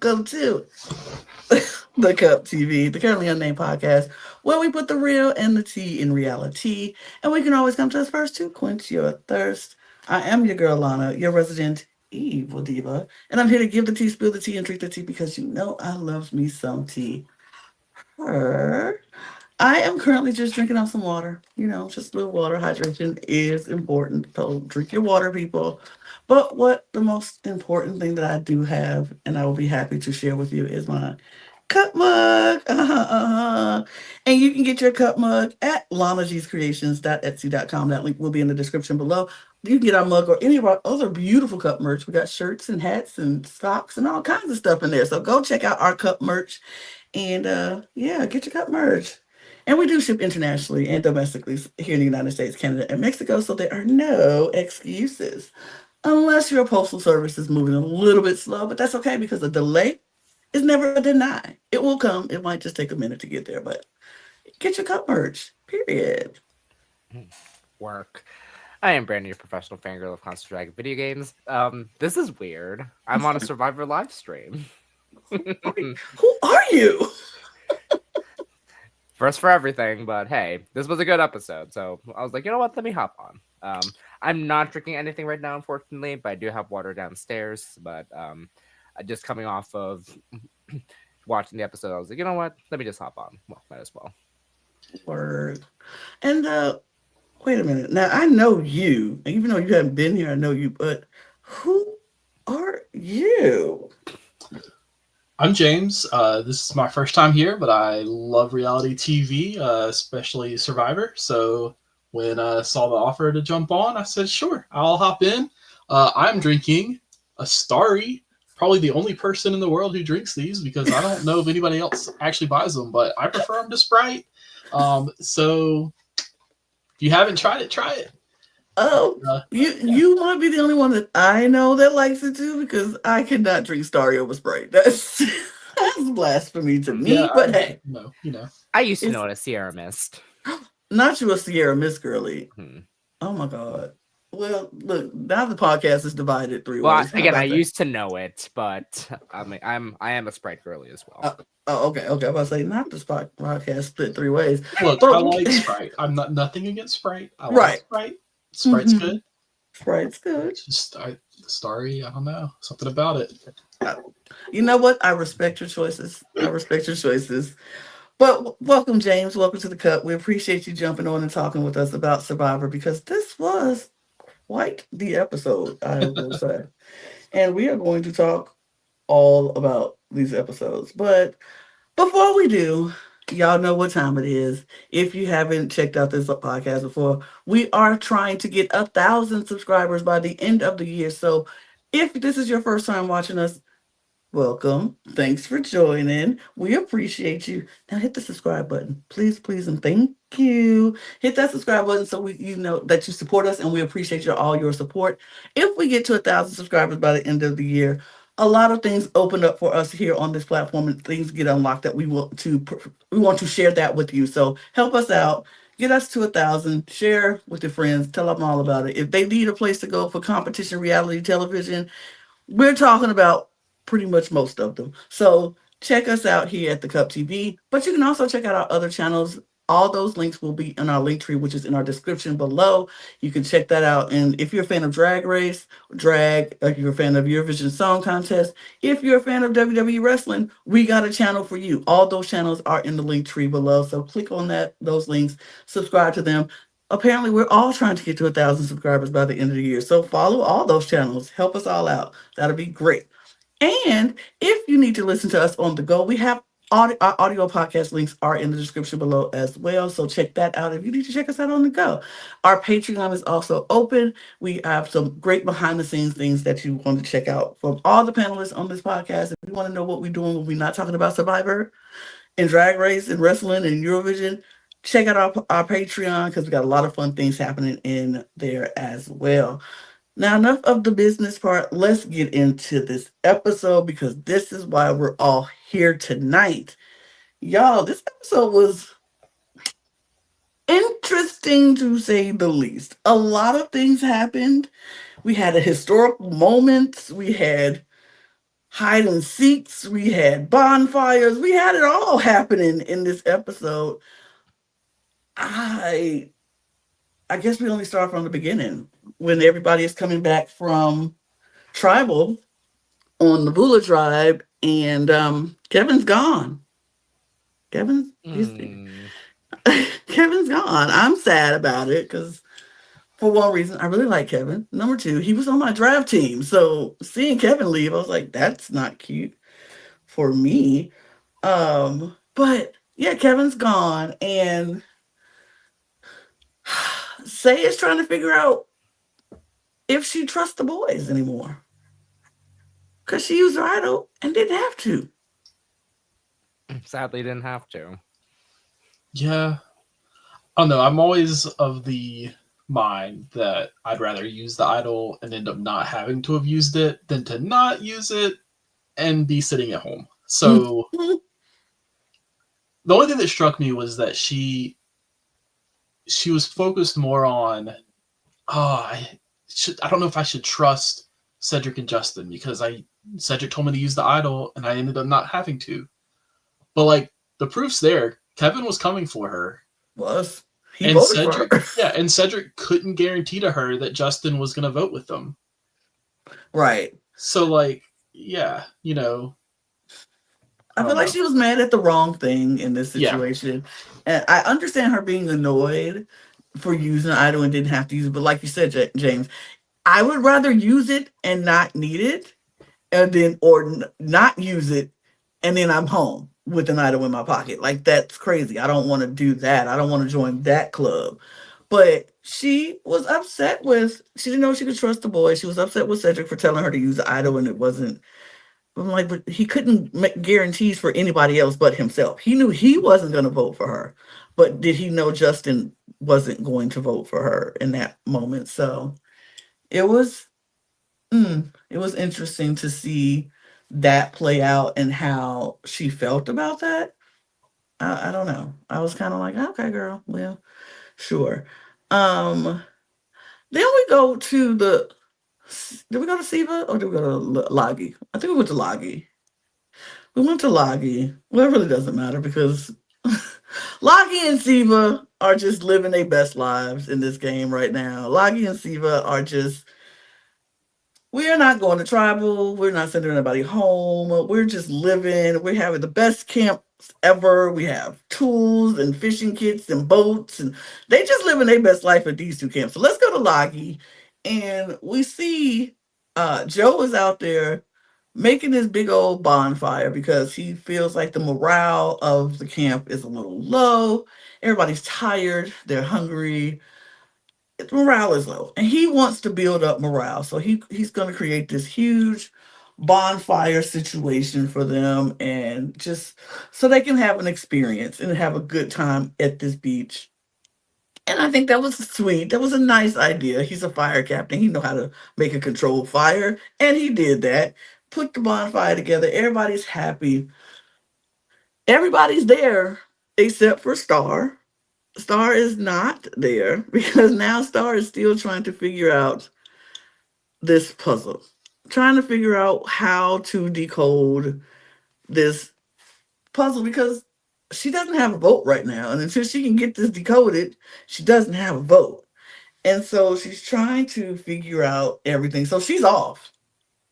welcome to the Cup TV, the Currently Unnamed Podcast, where we put the real and the tea in reality. And we can always come to us first to quench your thirst. I am your girl, Lana, your resident evil diva. And I'm here to give the tea, spill the tea, and drink the tea because you know I love me some tea. Her. I am currently just drinking out some water. Just a little water. Hydration is important. So drink your water, people. But what the most important thing that I do have, and I will be happy to share with you, is my cup mug. And you can get your cup mug at lanagscreations.etsy.com. That link will be in the description below. You can get our mug or any of our other beautiful cup merch. We got shirts and hats and socks and all kinds of stuff in there. So go check out our cup merch and yeah, get your cup merch. And we do ship internationally and domestically here in the United States, Canada, and Mexico, so there are no excuses. Unless your postal service is moving a little bit slow, but that's okay because a delay is never a deny. It will come. It might just take a minute to get there, but get your cup merch, period. Work. I am Brandon, your professional fangirl of Constant Dragon video games. This is weird. I'm on a Survivor live stream. Who are you? First for everything, but hey, this was a good episode, so I was like, you know what, let me hop on. I'm not drinking anything right now, unfortunately, but I do have water downstairs, but just coming off of watching the episode, I was like, you know what, let me just hop on. Well, might as well. Word. And wait a minute, now I know you, and even though you haven't been here, I know you, but who are you? I'm James. This is my first time here, but I love reality TV, especially Survivor. So when I saw the offer to jump on, I said, sure, I'll hop in. I'm drinking a Starry, probably the only person in the world who drinks these because I don't know if anybody else actually buys them, but I prefer them to Sprite. So if you haven't tried it, try it. Oh, you might be the only one that I know that likes it too, because I cannot drink Starry over Sprite. That's blasphemy to me. Yeah, but hey, no, I used to know it as Sierra Mist. Not you a Sierra Mist girly. Hmm. Oh my god. Well, look, now the podcast is divided three Well, ways. again, I used to know it, but I am a Sprite girly as well. Okay. I'm about to say not the podcast split three ways. Look, I like Sprite. I'm nothing against Sprite. I like Sprite. Sprite's good. Sprite's good. Just Starry, I don't know. Something about it. You know what? I respect your choices. But welcome, James. Welcome to the Cup. We appreciate you jumping on and talking with us about Survivor because this was quite the episode, I will say. And we are going to talk all about these episodes. But before we do, y'all know what time it is. If you haven't checked out this podcast before, we are trying to get 1,000 subscribers by the end of the year. So if this is your first time watching us, welcome. Thanks for joining. We appreciate you. Now hit the subscribe button. Please, and thank you. Hit that subscribe button so you know that you support us and we appreciate all your support. If we get to 1,000 subscribers by the end of the year, a lot of things open up for us here on this platform and things get unlocked that we want to share that with you. So help us out. Get us to 1,000. Share with your friends. Tell them all about it. If they need a place to go for competition reality television, we're talking about pretty much most of them. So check us out here at the Cup TV. But you can also check out our other channels. All those links will be in our link tree, which is in our description below. You can check that out. And if you're a fan of Drag Race, if you're a fan of Eurovision Song Contest, if you're a fan of WWE Wrestling, we got a channel for you. All those channels are in the link tree below. So click on those links, subscribe to them. Apparently, we're all trying to get to 1,000 subscribers by the end of the year. So follow all those channels. Help us all out. That'll be great. And if you need to listen to us on the go, we have our audio podcast links are in the description below as well. So check that out if you need to check us out on the go. Our Patreon is also open. We have some great behind the scenes things that you want to check out from all the panelists on this podcast. If you want to know what we're doing when we're not talking about Survivor and Drag Race and wrestling and Eurovision, check out our Patreon because we got a lot of fun things happening in there as well. Now, enough of the business part. Let's get into this episode because this is why we're all here tonight. Y'all, this episode was interesting to say the least. A lot of things happened. We had a historical moment. We had hide and seeks, we had bonfires, we had it all happening in this episode. I I guess we only start from the beginning when everybody is coming back from tribal on the Vula tribe, and Kevin's gone. Kevin, he's Mm. Kevin's gone. I'm sad about it because for one reason, I really like Kevin. Number two, he was on my draft team, so seeing Kevin leave, I was like, that's not cute for me. But yeah, Kevin's gone, and Say is trying to figure out if she trusts the boys anymore because she used her idol and didn't have to. Sadly, didn't have to. Yeah. Oh no, I'm always of the mind that I'd rather use the idol and end up not having to have used it than to not use it and be sitting at home. So the only thing that struck me was that she was focused more on, I don't know if I should trust Cedric and Justin because Cedric told me to use the idol and I ended up not having to. But like the proof's there. Kevin was coming for her. Was he And voted Cedric, for her? yeah, and Cedric couldn't guarantee to her that Justin was going to vote with them. Right. So, like, yeah, I feel like she was mad at the wrong thing in this Yeah. situation. And I understand her being annoyed for using the idol and didn't have to use it. But like you said, James, I would rather use it and not need it, and then not use it, and then I'm home with an idol in my pocket. Like that's crazy. I don't want to do that. I don't want to join that club. But she was upset with. She didn't know she could trust the boy. She was upset with Cedric for telling her to use the idol, and it wasn't. I'm like, but he couldn't make guarantees for anybody else but himself. He knew he wasn't going to vote for her, but did he know Justin wasn't going to vote for her in that moment? So it was it was interesting to see that play out and how she felt about that. I don't know. I was kind of like, okay, girl, well, sure. Um, then we go to the. Did we go to Siva or did we go to Lagi? I think we went to Lagi. We went to Lagi. Well, it really doesn't matter because Lagi and Siva are just living their best lives in this game right now. Lagi and Siva are just we are not going to tribal. We're not sending anybody home. We're just living. We're having the best camps ever. We have tools and fishing kits and boats, and they just living their best life at these two camps. So let's go to Lagi, and we see Joe is out there making this big old bonfire because he feels like the morale of the camp is a little low. Everybody's tired. They're hungry, morale is low and he wants to build up morale, so he's going to create this huge bonfire situation for them and just so they can have an experience and have a good time at this beach. And I think that was sweet. That was a nice idea. He's a fire captain. He know how to make a controlled fire, and he did that. Put the bonfire together. Everybody's happy. Everybody's there except for Star. Star is not there because now Star is still trying to figure out this puzzle, trying to figure out how to decode this puzzle because she doesn't have a vote right now. And until she can get this decoded, she doesn't have a vote. And so she's trying to figure out everything. So she's off.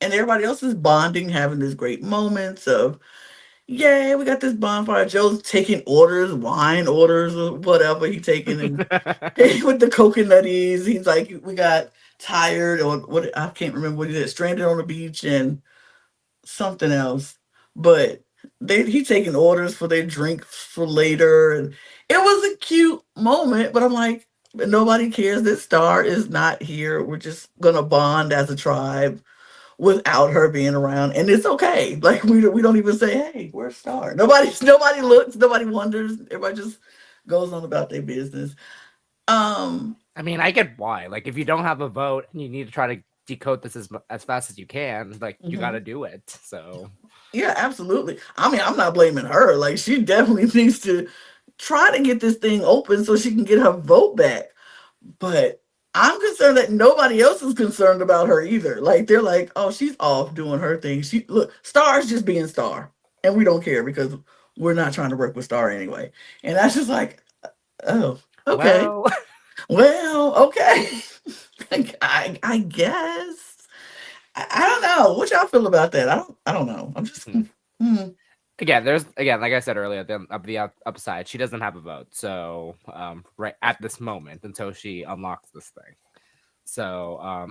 And everybody else is bonding, having these great moments of yay, we got this bonfire. Joe's taking orders, wine orders, or whatever he taking, and with the coconutties, he's like, we got tired, or what I can't remember what he did, stranded on the beach and something else. But he taking orders for their drinks for later, and it was a cute moment. But I'm like, nobody cares that Star is not here. We're just gonna bond as a tribe without her being around, and it's okay. Like we don't even say, "Hey, where's Star?" Nobody looks, nobody wonders. Everybody just goes on about their business. I mean, I get why. Like, if you don't have a vote and you need to try to decode this as fast as you can, like you got to do it. So yeah, absolutely. I mean, I'm not blaming her. Like she definitely needs to try to get this thing open so she can get her vote back. But I'm concerned that nobody else is concerned about her either. Like they're like, oh, she's off doing her thing. She look, Star's just being Star, and we don't care because we're not trying to work with Star anyway. And that's just like, oh, okay, Well, well, okay, I guess. I don't know. What y'all feel about that? I don't know. I'm just. Hmm. Hmm. again, like I said earlier, the upside, she doesn't have a vote. So right at this moment, until she unlocks this thing. So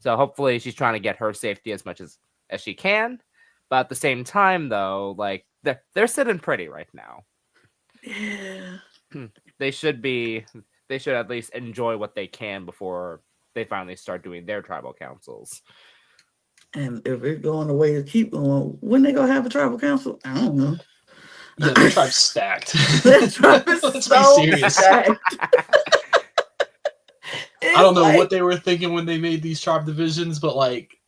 so hopefully she's trying to get her safety as much as she can. But at the same time, though, like they're sitting pretty right now. Yeah. They should be. They should at least enjoy what they can before they finally start doing their tribal councils. And if it's going the way to keep going, when they gonna have a tribal council? I don't know. Yeah, their tribe's stacked. That tribe is Let's so be serious. stacked. I don't know what they were thinking when they made these tribe divisions, but like,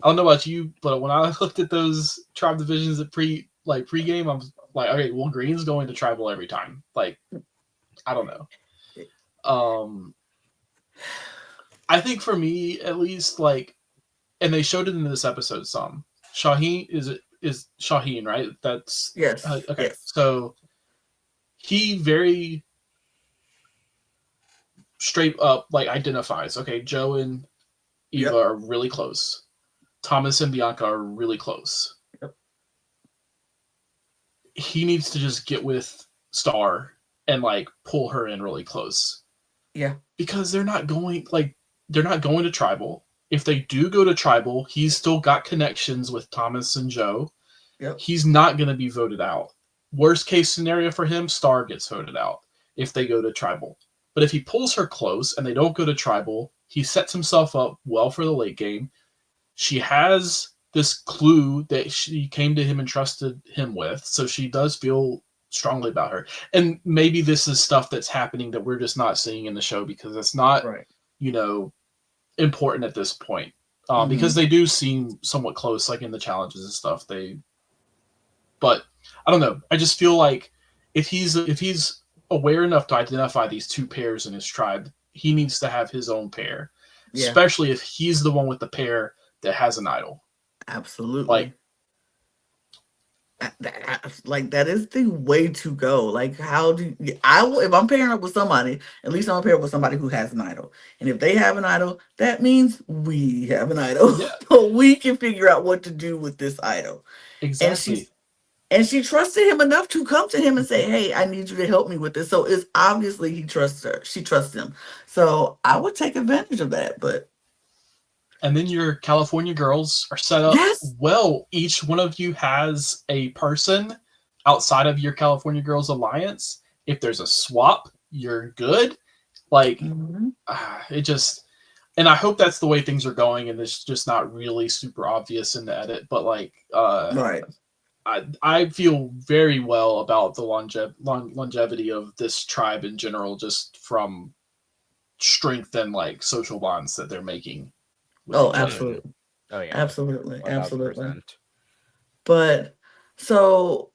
I don't know about you, but when I looked at those tribe divisions at pregame, I was like, okay, well, Green's going to tribal every time. Like, I don't know. I think for me, at least, like, and they showed it in this episode some. Shaheen is Shaheen, right? That's yes. okay. Yes. So he very straight up like identifies. Okay, Joe and Eva are really close. Thomas and Bianca are really close. Yep. He needs to just get with Star and like pull her in really close. Yeah. Because they're not going to tribal. If they do go to tribal, he's still got connections with Thomas and Joe. Yep. He's not going to be voted out. Worst case scenario for him, Star gets voted out if they go to tribal. But if he pulls her close and they don't go to tribal, he sets himself up well for the late game. She has this clue that she came to him and trusted him with, so she does feel strongly about her. And maybe this is stuff that's happening that we're just not seeing in the show because it's not, right. Important at this point. Because they do seem somewhat close, like in the challenges and stuff. But I don't know. I just feel like if he's aware enough to identify these two pairs in his tribe, he needs to have his own pair. Yeah. Especially if he's the one with the pair that has an idol. Absolutely. Like that is the way to go. Like if I'm pairing up with somebody, at least I'm gonna pair up with somebody who has an idol. And if they have an idol, that means we have an idol. Yeah. But we can figure out what to do with this idol. Exactly. And she trusted him enough to come to him and say, hey, I need you to help me with this. So it's obviously he trusts her. She trusts him. So I would take advantage of that, but and then your California girls are set up well. Each one of you has a person outside of your California Girls Alliance. If there's a swap, you're good. Like, it just... And I hope that's the way things are going, and it's just not really super obvious in the edit. But, like... right. I feel very well about the longevity of this tribe in general, just from strength and, like, social bonds that they're making. Oh, absolutely. Oh, yeah. Absolutely. 1000%. Absolutely. But so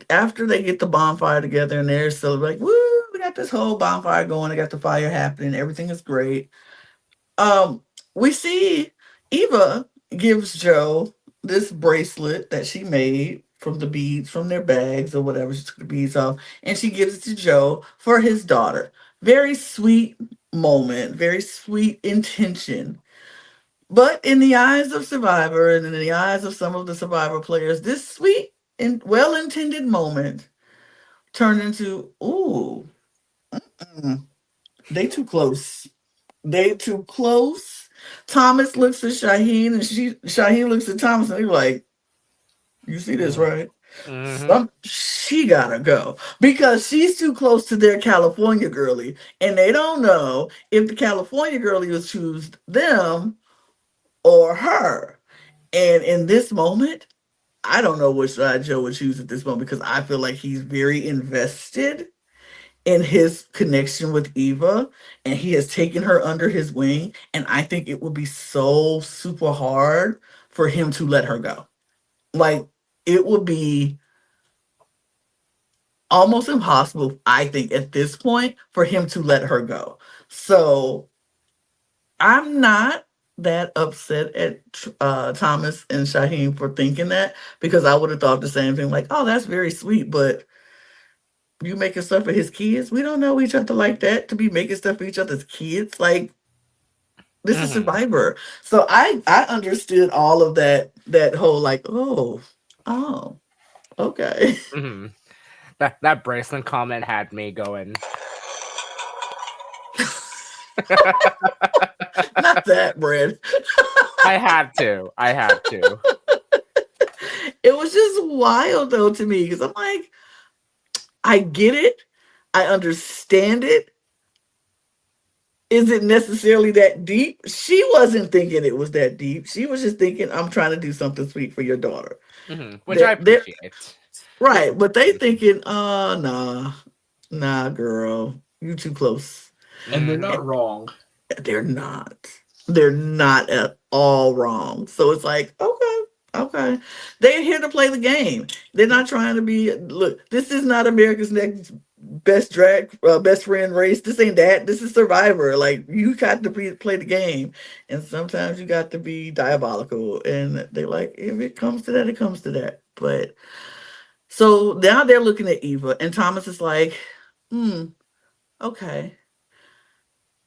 after they get the bonfire together and they're still like, woo, we got this whole bonfire going. I got the fire happening. Everything is great. We see Eva gives Joe this bracelet that she made from the beads from their bags or whatever. She took the beads off and she gives it to Joe for his daughter. Very sweet moment, very sweet intention. But in the eyes of Survivor and in the eyes of some of the Survivor players, this sweet and well-intended moment turned into, ooh, they too close. They too close. Thomas looks at Shaheen and Shaheen looks at Thomas and he's like, you see this, right? She gotta go because she's too close to their California girlie and they don't know if the California girlie will choose them or her. And in this moment, I don't know which side Joe would choose at this moment because I feel like he's very invested in his connection with Eva and he has taken her under his wing. And I think it would be so super hard for him to let her go. Like, it would be almost impossible, I think, at this point for him to let her go. So I'm not that upset at Thomas and Shaheem for thinking that, because I would have thought the same thing. Like, oh, that's very sweet, but you making stuff for his kids? We don't know each other like that to be making stuff for each other's kids. Like, this is Hmm. Survivor. So I understood all of that whole like, oh, okay. Hmm. That bracelet comment had me going. Not that, Brad. I had to. I had to. It was just wild though to me, because I'm like, I get it. I understand it. Is it necessarily that deep? She wasn't thinking it was that deep. She was just thinking, I'm trying to do something sweet for your daughter. Which I They're appreciate. right, but they thinking, nah, girl, you too close. And they're Hmm. not wrong. They're not. They're not at all wrong. So it's like, okay. They're here to play the game. They're not trying to be. Look, this is not America's Next best friend race. This ain't that. This is Survivor. Like, you got to play the game, and sometimes you got to be diabolical. And they like, if it comes to that, it comes to that. But so now they're looking at Eva, and Thomas is like, okay.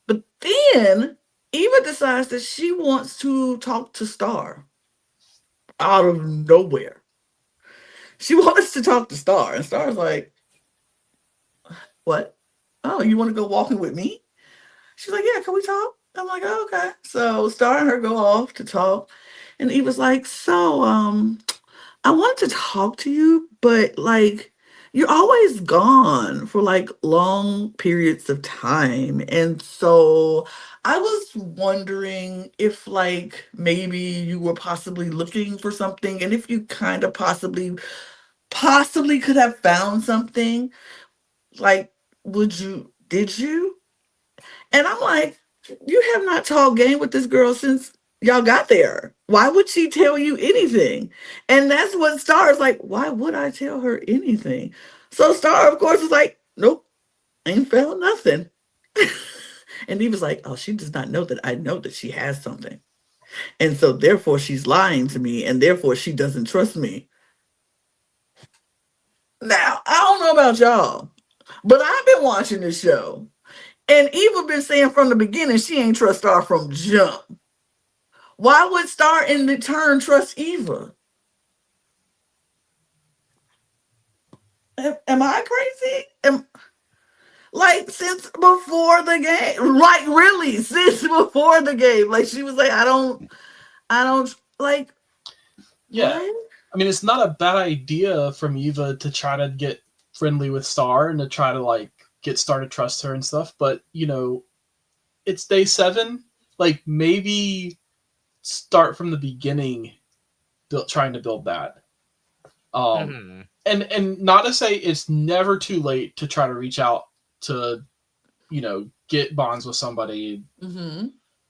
But then Eva decides that she wants to talk to Star out of nowhere. She wants to talk to Star, and Star's like, what? Oh, you want to go walking with me? She's like, yeah, can we talk? I'm like, oh, okay. So Star and her go off to talk, and Eva's like, so, I wanted to talk to you, but like, you're always gone for like long periods of time. And so I was wondering if like maybe you were possibly looking for something, and if you kind of possibly could have found something, like, did you? And I'm like, you have not talked game with this girl since y'all got there. Why would she tell you anything? And that's what Star is like, why would I tell her anything? So Star, of course, is like, nope, ain't found nothing. And he was like, oh, she does not know that I know that she has something. And so therefore she's lying to me, and therefore she doesn't trust me. Now, I don't know about y'all, but I've been watching this show. And Eva been saying from the beginning she ain't trust Star from jump. Why would Star in return trust Eva? Am I crazy? Like, since before the game, like, really, since before the game, like, she was like, I don't like, Yeah. what? I mean, it's not a bad idea from Eva to try to get friendly with Star and to try to like get Star to trust her and stuff. But it's day 7. Like, maybe start from the beginning, trying to build that. Hmm. And not to say it's never too late to try to reach out to get bonds with somebody. Mm-hmm.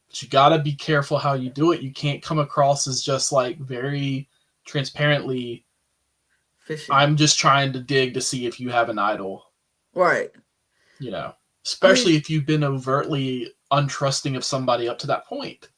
But you got to be careful how you do it. You can't come across as just like very transparently, Fishing. I'm just trying to dig to see if you have an idol. Right. Especially if you've been overtly untrusting of somebody up to that point.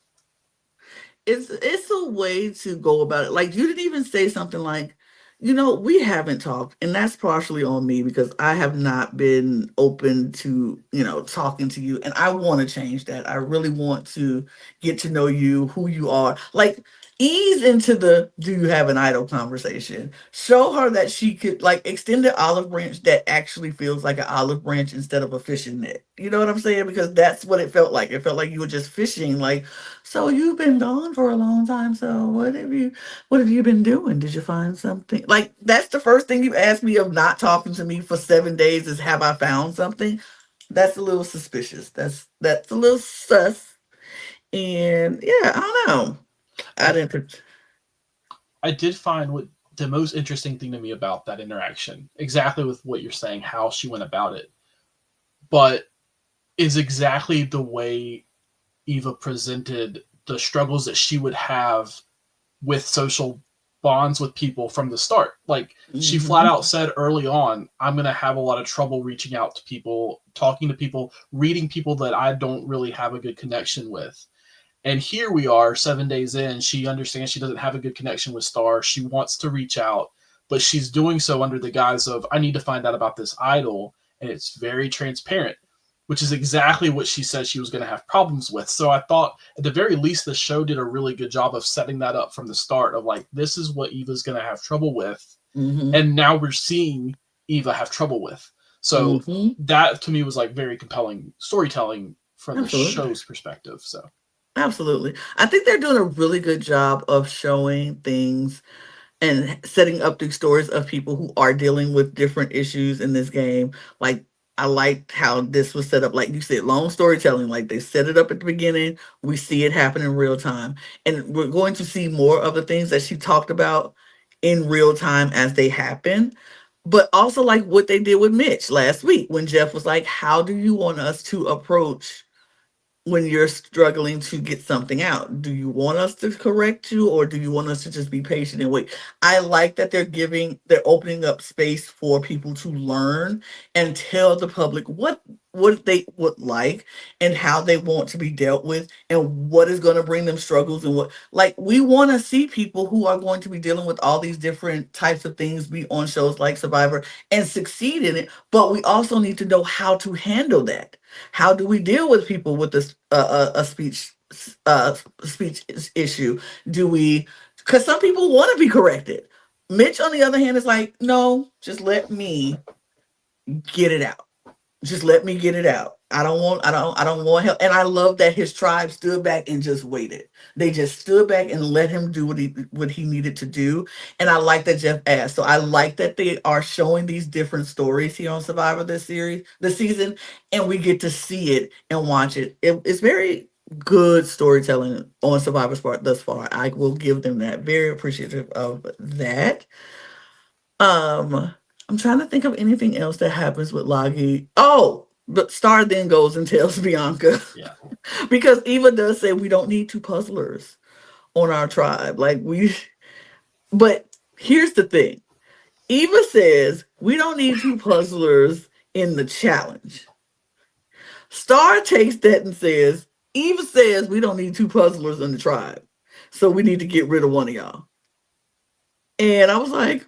It's a way to go about it. Like, you didn't even say something like, we haven't talked, and that's partially on me because I have not been open to, talking to you, and I want to change that. I really want to get to know you, who you are. Like, ease into the do you have an idol conversation. Show her that she could, like, extend the olive branch that actually feels like an olive branch instead of a fishing net. You know what I'm saying? Because that's what it felt like. It felt like you were just fishing, like, so you've been gone for a long time. So what have you been doing? Did you find something? Like, that's the first thing you asked me of not talking to me for 7 days is, have I found something? That's a little suspicious. That's a little sus. And yeah, I don't know. I didn't. I did find what the most interesting thing to me about that interaction, exactly with what you're saying, how she went about it, but is exactly the way Eva presented the struggles that she would have with social bonds with people from the start. Like, she flat out said early on, I'm going to have a lot of trouble reaching out to people talking to people, reading people that I don't really have a good connection with. And here we are 7 days in. She understands she doesn't have a good connection with Star. She wants to reach out, but she's doing so under the guise of, I need to find out about this idol. And it's very transparent, which is exactly what she said she was going to have problems with. So I thought at the very least, the show did a really good job of setting that up from the start of like, this is what Eva's going to have trouble with. Mm-hmm. And now we're seeing Eva have trouble with. So that to me was like very compelling storytelling from the show's perspective. So absolutely. I think they're doing a really good job of showing things and setting up the stories of people who are dealing with different issues in this game. Like, I liked how this was set up. Like you said, long storytelling. Like, they set it up at the beginning. We see it happen in real time. And we're going to see more of the things that she talked about in real time as they happen. But also like what they did with Mitch last week when Jeff was like, how do you want us to approach when you're struggling to get something out? Do you want us to correct you, or do you want us to just be patient and wait? I like that they're opening up space for people to learn and tell the public what they would like and how they want to be dealt with and what is going to bring them struggles, and what, like, we want to see people who are going to be dealing with all these different types of things be on shows like Survivor and succeed in it. But we also need to know how to handle that. How do we deal with people with this a speech issue? Do we? Because some people want to be corrected. Mitch, on the other hand, is like, no, just let me get it out. Just let me get it out. I don't want help. And I love that his tribe stood back and just waited. They just stood back and let him do what he needed to do. And I like that Jeff asked. So I like that they are showing these different stories here on Survivor this season, and we get to see it and watch it. It's very good storytelling on Survivor's part thus far. I will give them that. Very appreciative of that. I'm trying to think of anything else that happens with Lagi. Oh, but Star then goes and tells Bianca. Yeah. Because Eva does say we don't need two puzzlers on our tribe. But here's the thing. Eva says we don't need two puzzlers in the challenge. Star takes that and says, Eva says we don't need two puzzlers in the tribe. So we need to get rid of one of y'all. And I was like,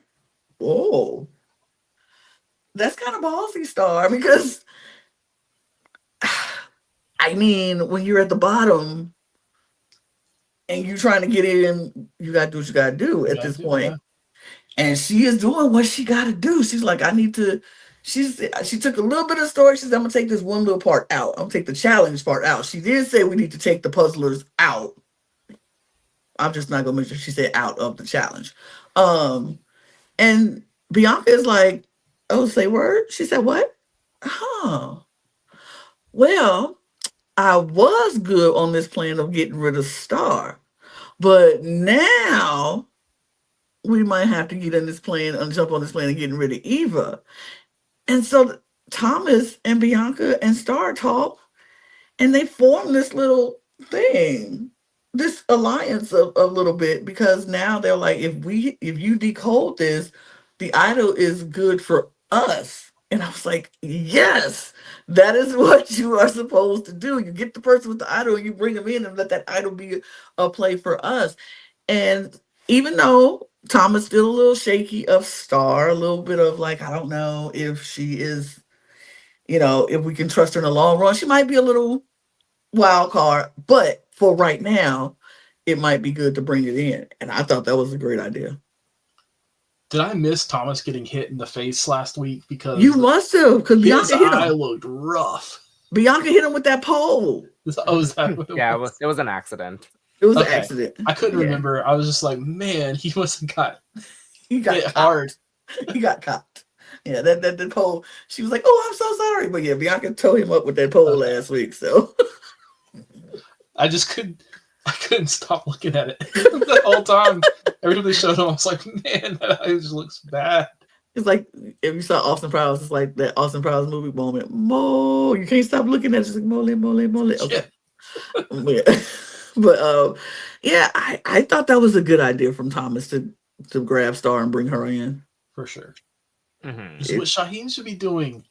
oh, that's kind of ballsy, Star, because I mean, when you're at the bottom and you're trying to get in, you got to do what you got to do at this point. Yeah. And she is doing what she got to do. She's like, she took a little bit of story. She said, I'm going to take this one little part out. I'm going to take the challenge part out. She did say we need to take the puzzlers out. I'm just not going to mention, she said out of the challenge. And Bianca is like, oh, say word? She said, what? Oh. Well, I was good on this plan of getting rid of Star. But now we might have to get in this plan and jump on this plan and getting rid of Eva. And so Thomas and Bianca and Star talk, and they form this little thing, this alliance of a little bit, because now they're like, if you decode this, the idol is good for us. And I was like, yes, that is what you are supposed to do. You get the person with the idol and you bring them in and let that idol be a play for us. And even though Thomas still a little shaky of Star, a little bit of like, I don't know if she is, if we can trust her in the long run. She might be a little wild card, but for right now, it might be good to bring it in. And I thought that was a great idea. Did I miss Thomas getting hit in the face last week? Because you must have, because Bianca hit him. Eye looked rough. Bianca hit him with that pole. Was that what it was? It was an accident. It was an accident. I couldn't remember. I was just like, man, he must have got hit hard. He got caught. Yeah, that pole. She was like, "Oh, I'm so sorry," but yeah, Bianca towed him up with that pole last week. So I couldn't stop looking at it the whole time. Every time they showed him, I was like, man, that eye just looks bad. It's like if you saw Austin Powers, it's like that Austin Powers movie moment. Mo, you can't stop looking at it. It's like mole. Okay. Yeah. But I thought that was a good idea from Thomas to grab Star and bring her in. For sure. Mm-hmm. This is what Shaheen should be doing.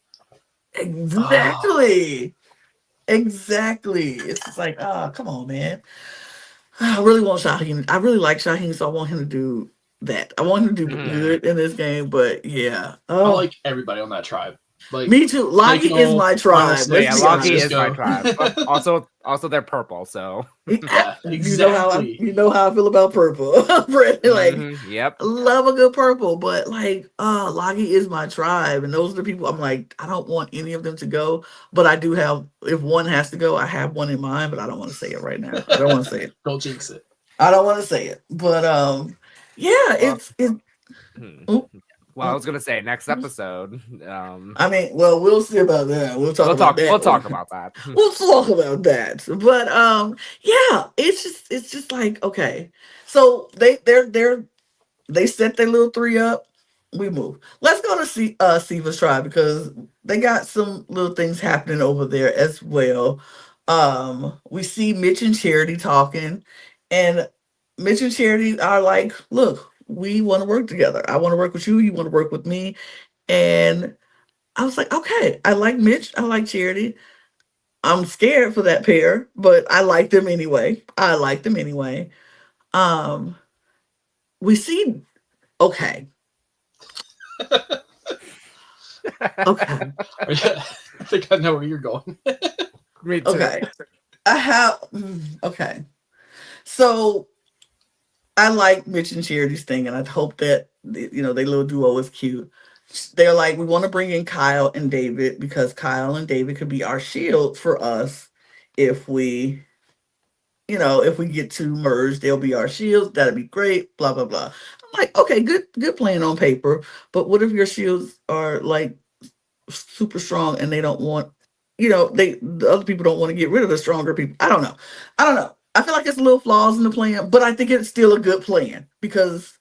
Oh, Exactly. Exactly. It's just like, oh, come on, man. I really want Shaheen. I really like Shaheen, so I want him to do that. I want him to do Mhm. good in this game, but yeah. I Oh, like everybody on that tribe. Like me too. Lagi taking is all my final tribe. No, Let's yeah, six be San Loki honest. is my Francisco. tribe, but also they're purple, so. Yeah, exactly. You know how I feel about purple. Brandon, like Yep. I love a good purple, but like Lagi is my tribe, and those are the people I'm like, I don't want any of them to go, but I do have if one has to go, I have one in mind, but I don't want to say it right now. I don't want to say it. Don't jinx it. I don't want to say it. But yeah, Well, it's hmm. oop, Well, I oop. was gonna say next episode. I mean, well, we'll see about that. We'll talk about We'll that talk one. about that. We'll talk about that. But yeah, it's just like okay. So they set their little three up. We move. Let's go to see Siva's tribe because they got some little things happening over there as well. We see Mitch and Charity talking, and Mitch and Charity are like, "Look, we want to work together. I want to work with you. You want to work with me." And I was like, "Okay, I like Mitch. I like Charity. I'm scared for that pair, but I like them anyway. I like them anyway." Um, we see. Okay, okay, I think I know where you're going. Me too. okay. I have okay. So I like Mitch and Charity's thing, and I hope that their little duo is cute. They're like, we want to bring in Kyle and David because Kyle and David could be our shield for us if we, if we get to merge, they'll be our shields. That'd be great. Blah blah blah. I'm like, okay, good plan on paper, but what if your shields are like super strong and they don't want, the other people don't want to get rid of the stronger people. I don't know. I don't know. I feel like it's a little flaws in the plan, but I think it's still a good plan because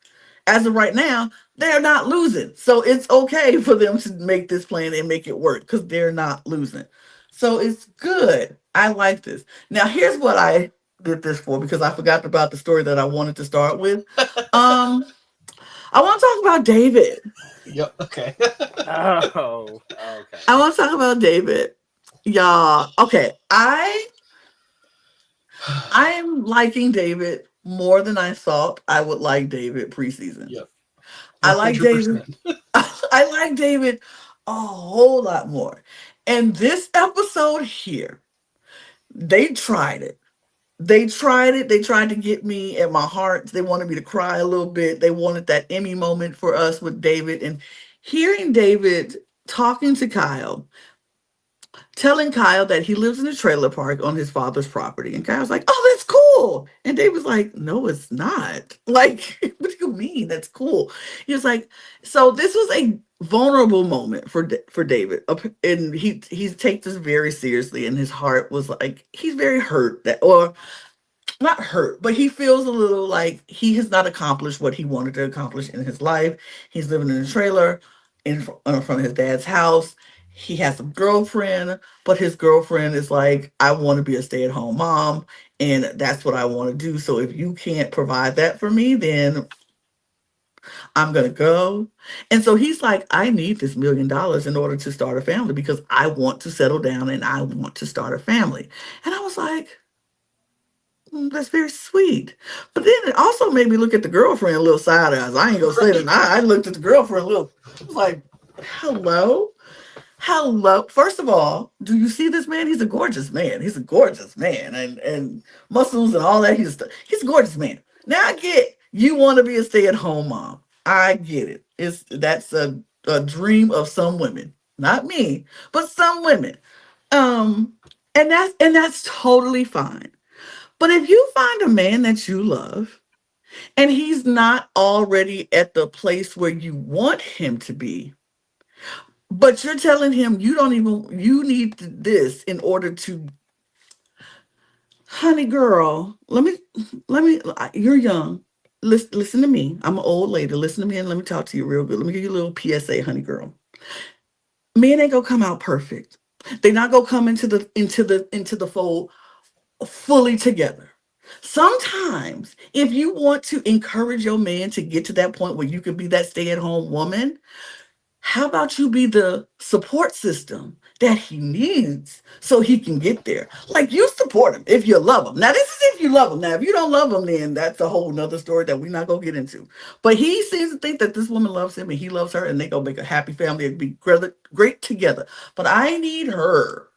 as of right now, they're not losing. So it's okay for them to make this plan and make it work because they're not losing. So it's good. I like this. Now here's what I did this for because I forgot about the story that I wanted to start with. Um, I want to talk about David. Yep. Okay. Oh, okay. I want to talk about David. Y'all, okay. I'm liking David more than I thought I would like David preseason. Yep. I like David. 100%. I like David a whole lot more. And this episode here, they tried it. They tried it. They tried to get me at my heart. They wanted me to cry a little bit. They wanted that Emmy moment for us with David. And hearing David talking to Kyle, telling Kyle that he lives in a trailer park on his father's property. And Kyle's like, "Oh, that's cool." And David's like, "No, it's not." Like, what do you mean? That's cool. He was like, so this was a vulnerable moment for David. And he takes this very seriously. And his heart was like, he's very hurt that, or not hurt, but he feels a little like he has not accomplished what he wanted to accomplish in his life. He's living in a trailer in front of his dad's house. He has a girlfriend, but his girlfriend is like, I want to be a stay-at-home mom, and that's what I want to do. So if you can't provide that for me, then I'm gonna go. And so he's like, I need this $1 million in order to start a family because I want to settle down and I want to start a family. And I was like, that's very sweet. But then it also made me look at the girlfriend a little side eyes. I ain't gonna say that. I looked at the girlfriend a little. I was like, hello, hello. First of all, do you see this man? He's a gorgeous man. He's a gorgeous man, and muscles and all that. He's a gorgeous man. Now I get you want to be a stay at home mom. I get it. That's a dream of some women, not me, but some women. Um, and that's totally fine. But if you find a man that you love and he's not already at the place where you want him to be, but you're telling him you need this in order to, honey girl, you're young. Listen to me. I'm an old lady. Listen to me and let me talk to you real good. Let me give you a little PSA, honey girl. Men ain't gonna come out perfect. They're not gonna come into the fold fully together. Sometimes, if you want to encourage your man to get to that point where you can be that stay at home woman, how about you be the support system that he needs so he can get there. Like, you support him if you love him. Now, this is if you love him. Now, if you don't love him, then that's a whole nother story that we're not going to get into. But he seems to think that this woman loves him and he loves her, and they going to make a happy family and be great together. But I need her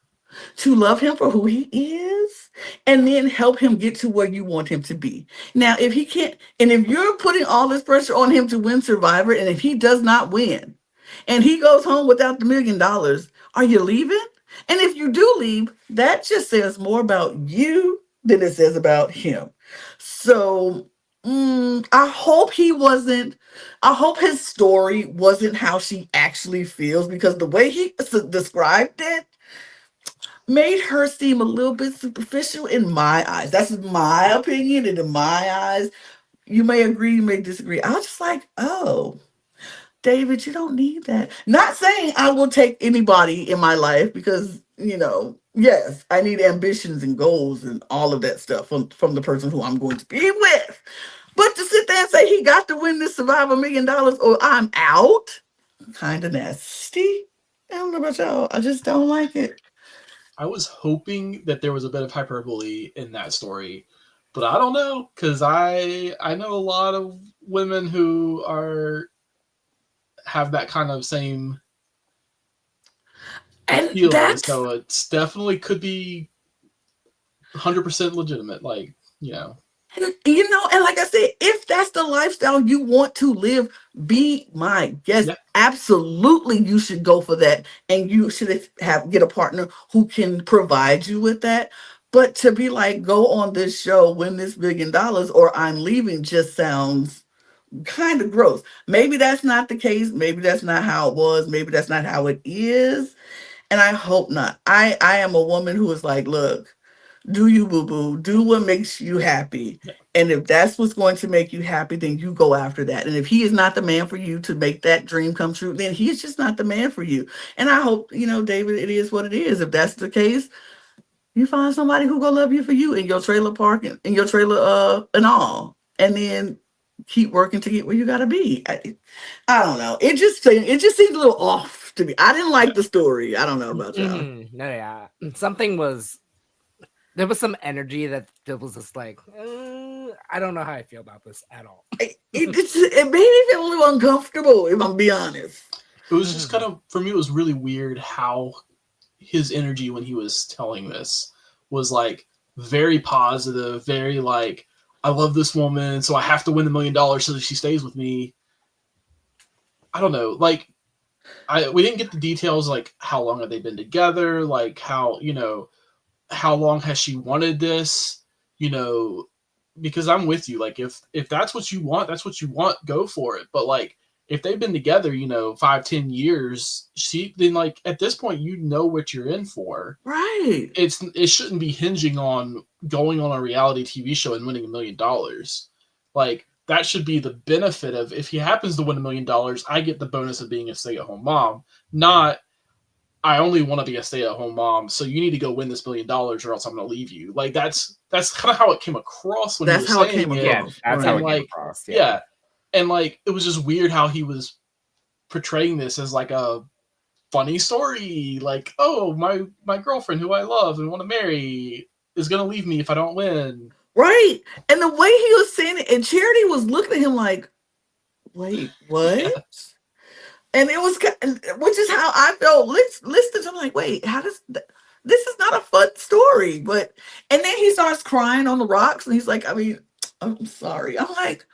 to love him for who he is and then help him get to where you want him to be. Now, if he can't, and if you're putting all this pressure on him to win Survivor, and if he does not win and he goes home without the $1 million, are you leaving? And if you do leave, that just says more about you than it says about him. So I hope I hope his story wasn't how she actually feels, because the way he described it made her seem a little bit superficial in my eyes. That's my opinion, and in my eyes, you may agree, you may disagree. I was just like, oh, David, you don't need that. Not saying I will take anybody in my life, because, yes, I need ambitions and goals and all of that stuff from the person who I'm going to be with. But to sit there and say he got to win this Survivor $1 million or I'm out, kind of nasty. I don't know about y'all. I just don't like it. I was hoping that there was a bit of hyperbole in that story, but I don't know, because I know a lot of women who have that kind of same feeling, so it's definitely could be 100% legitimate. Like, And like I said, if that's the lifestyle you want to live, be my guest. Yeah. Absolutely, you should go for that. And you should get a partner who can provide you with that. But to be like, go on this show, win this $1 million, or I'm leaving, just sounds kind of gross. Maybe that's not the case. Maybe that's not how it was. Maybe that's not how it is. And I hope not. I am a woman who is like, look, do you, boo-boo, do what makes you happy. And if that's what's going to make you happy, then you go after that. And if he is not the man for you to make that dream come true, then he's just not the man for you. And I hope, David, it is what it is. If that's the case, you find somebody who gonna love you for you in your trailer park and in your trailer and all. And then keep working to get where you gotta be. I don't know. It just seemed a little off to me. I didn't like the story. I don't know about y'all. No, yeah. There was some energy that was just like, I don't know how I feel about this at all. It made me feel a little uncomfortable, if I'm being honest. It was just kind of, for me, it was really weird how his energy when he was telling this was like very positive, very like, I love this woman, so I have to win the $1 million so that she stays with me. I don't know. Like, we didn't get the details, like how long have they been together, like how long has she wanted this, because I'm with you. Like, if that's what you want, go for it. But like, if they've been together, 5-10 years, then like at this point, what you're in for. Right. It shouldn't be hinging on going on a reality TV show and winning $1 million. Like, that should be the benefit of, if he happens to win $1 million, I get the bonus of being a stay-at-home mom, not I only want to be a stay-at-home mom, so you need to go win this $1 million or else I'm going to leave you. Like, that's kind of how it came across when he was saying it. Yeah, that's how it came across. Yeah. And like, it was just weird how he was portraying this as like a funny story. Like, oh, my girlfriend who I love and want to marry is going to leave me if I don't win. Right. And the way he was saying it, and Charity was looking at him like, wait, what? Yeah. And it was, which is how I felt listening. I'm like, wait, how does this is not a fun story. But, and then he starts crying on the rocks and he's like, I'm sorry. I'm like,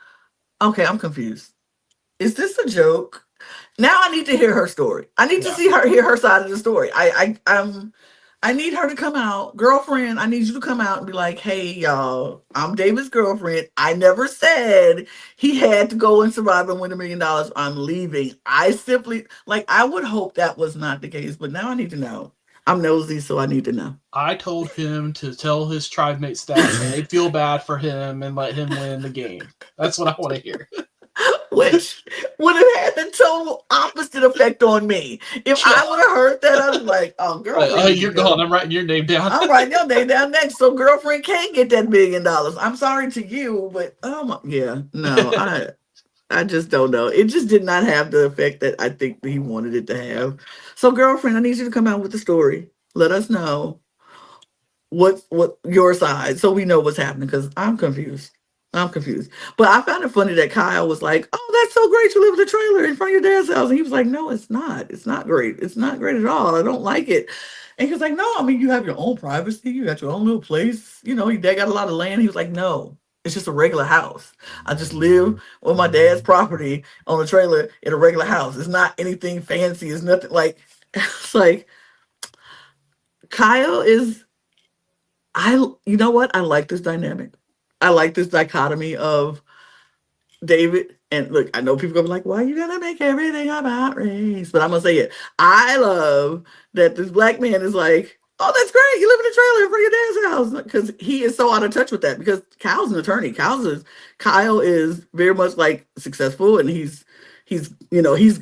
okay, I'm confused. Is this a joke? Now I need to hear her story. I need to hear her side of the story. I need her to come out. Girlfriend, I need you to come out and be like, hey, y'all, I'm David's girlfriend. I never said he had to go and survive and win $1 million. I'm leaving. I simply, I would hope that was not the case, but now I need to know. I'm nosy, so I need to know. I told him to tell his tribe mates that and they feel bad for him and let him win the game. That's what I want to hear. Which would have had the total opposite effect on me. If I would have heard that, I was like, oh, girlfriend. You're gone. I'm writing your name down. I'm writing your name down next. So girlfriend can't get that $1 million. I'm sorry to you, but no, I just don't know. It just did not have the effect that I think that he wanted it to have. So, girlfriend, I need you to come out with the story. Let us know what your side, so we know what's happening. Because I'm confused. I'm confused. But I found it funny that Kyle was like, "Oh, that's so great! You live in a trailer in front of your dad's house," and he was like, "No, it's not. It's not great. It's not great at all. I don't like it." And he was like, "No, I mean, you have your own privacy. You got your own little place. You know, your dad got a lot of land." He was like, "No, it's just a regular house. I just live on my dad's property on a trailer in a regular house. It's not anything fancy. It's nothing like." It's like Kyle is. You know what? I like this dynamic. I like this dichotomy of David. And look, I know people gonna be like, "Why you gotta make everything about race?" But I'm gonna say it. I love that this black man is like, "Oh, that's great. You live in a trailer in front of your dad's house," because he is so out of touch with that. Because Kyle's an attorney. Kyle is very much like successful, and he's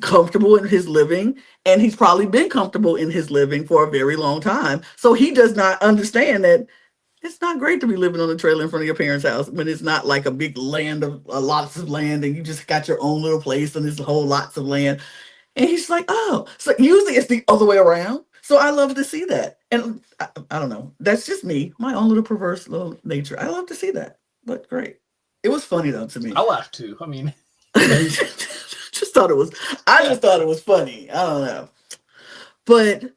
comfortable in his living, and he's probably been comfortable in his living for a very long time. So he does not understand that it's not great to be living on a trailer in front of your parents' house when it's not like a big land of lots of land and you just got your own little place and there's whole lots of land. And he's like, "Oh, so usually it's the other way around." So I love to see that. And I don't know. That's just me, my own little perverse little nature. I love to see that. But great. It was funny though to me. I laughed too. I mean, just thought it was. I just thought it was funny. I don't know. But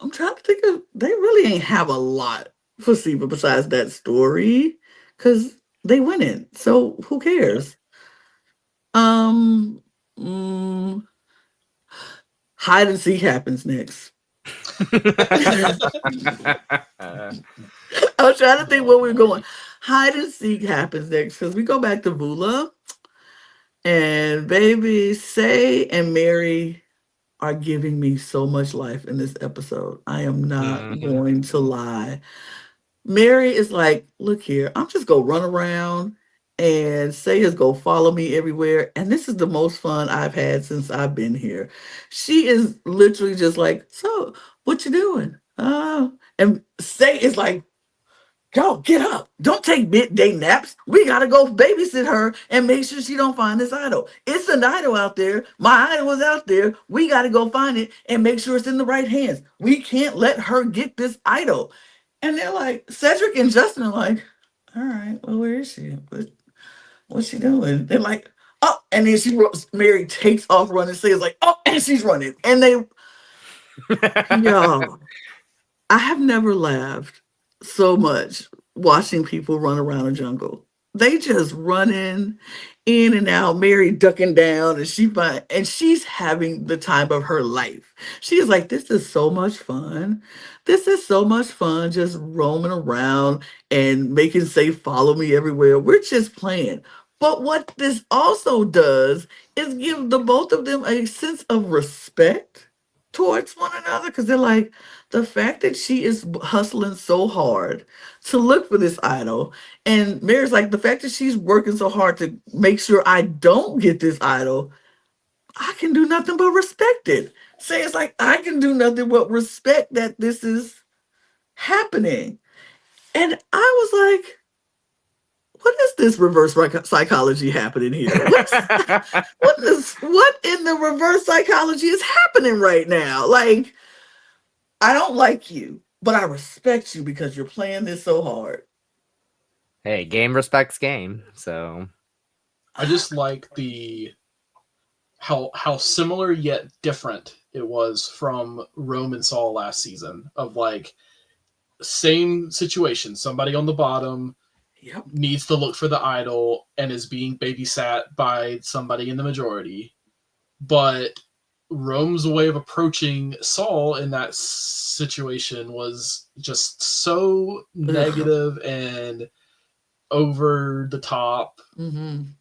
I'm trying to think of. They really ain't have a lot for Siva besides that story, because they win it. So who cares? Um, mm, Hide and seek happens next. I was trying to think where we were going. Hide and seek happens next because we go back to Vula, and baby, Say and Mary are giving me so much life in this episode. I am not going to lie. Mary is like, "Look here, I'm just gonna run around and Say is gonna follow me everywhere. And this is the most fun I've had since I've been here." She is literally just like, "So, what you doing?" And Say is like, "Go get up. Don't take midday naps. We gotta go babysit her and make sure she don't find this idol. It's an idol out there. My idol is out there. We gotta go find it and make sure it's in the right hands. We can't let her get this idol." And they're like, Cedric and Justin are like, "All right, well, where is she? What's she doing?" They're like, "Oh," and then Mary takes off running. Says like, "Oh," and she's running. And yo, I have never laughed so much watching people run around a jungle. They just running in and out, Mary ducking down, and she's having the time of her life. She's like, "This is so much fun. This is so much fun just roaming around and making Say follow me everywhere. We're just playing." But what this also does is give the both of them a sense of respect towards one another, because they're like, the fact that she is hustling so hard to look for this idol, and Mary's like, the fact that she's working so hard to make sure I don't get this idol, I can do nothing but respect it. Say it's like, I can do nothing but respect that this is happening. And I was like, what is this reverse psychology happening here? What in the reverse psychology is happening right now? Like, I don't like you, but I respect you because you're playing this so hard. Hey, game respects game. So I just like how similar yet different it was from Rome and Saul last season. Of like, same situation, somebody on the bottom needs to look for the idol and is being babysat by somebody in the majority. But Rome's way of approaching Saul in that situation was just so negative and over the top,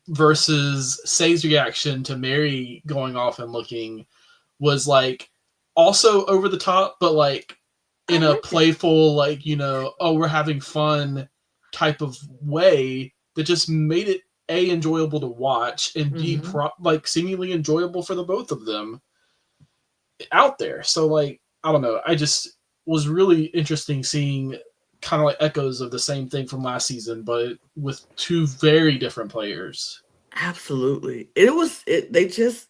versus Say's reaction to Mary going off and looking was like also over the top, but like in a playful, like, "Oh, we're having fun" type of way that just made it enjoyable to watch, and B, like seemingly enjoyable for the both of them out there. So like, I don't know, I just was really interesting seeing kind of like echoes of the same thing from last season, but with two very different players. Absolutely. They just,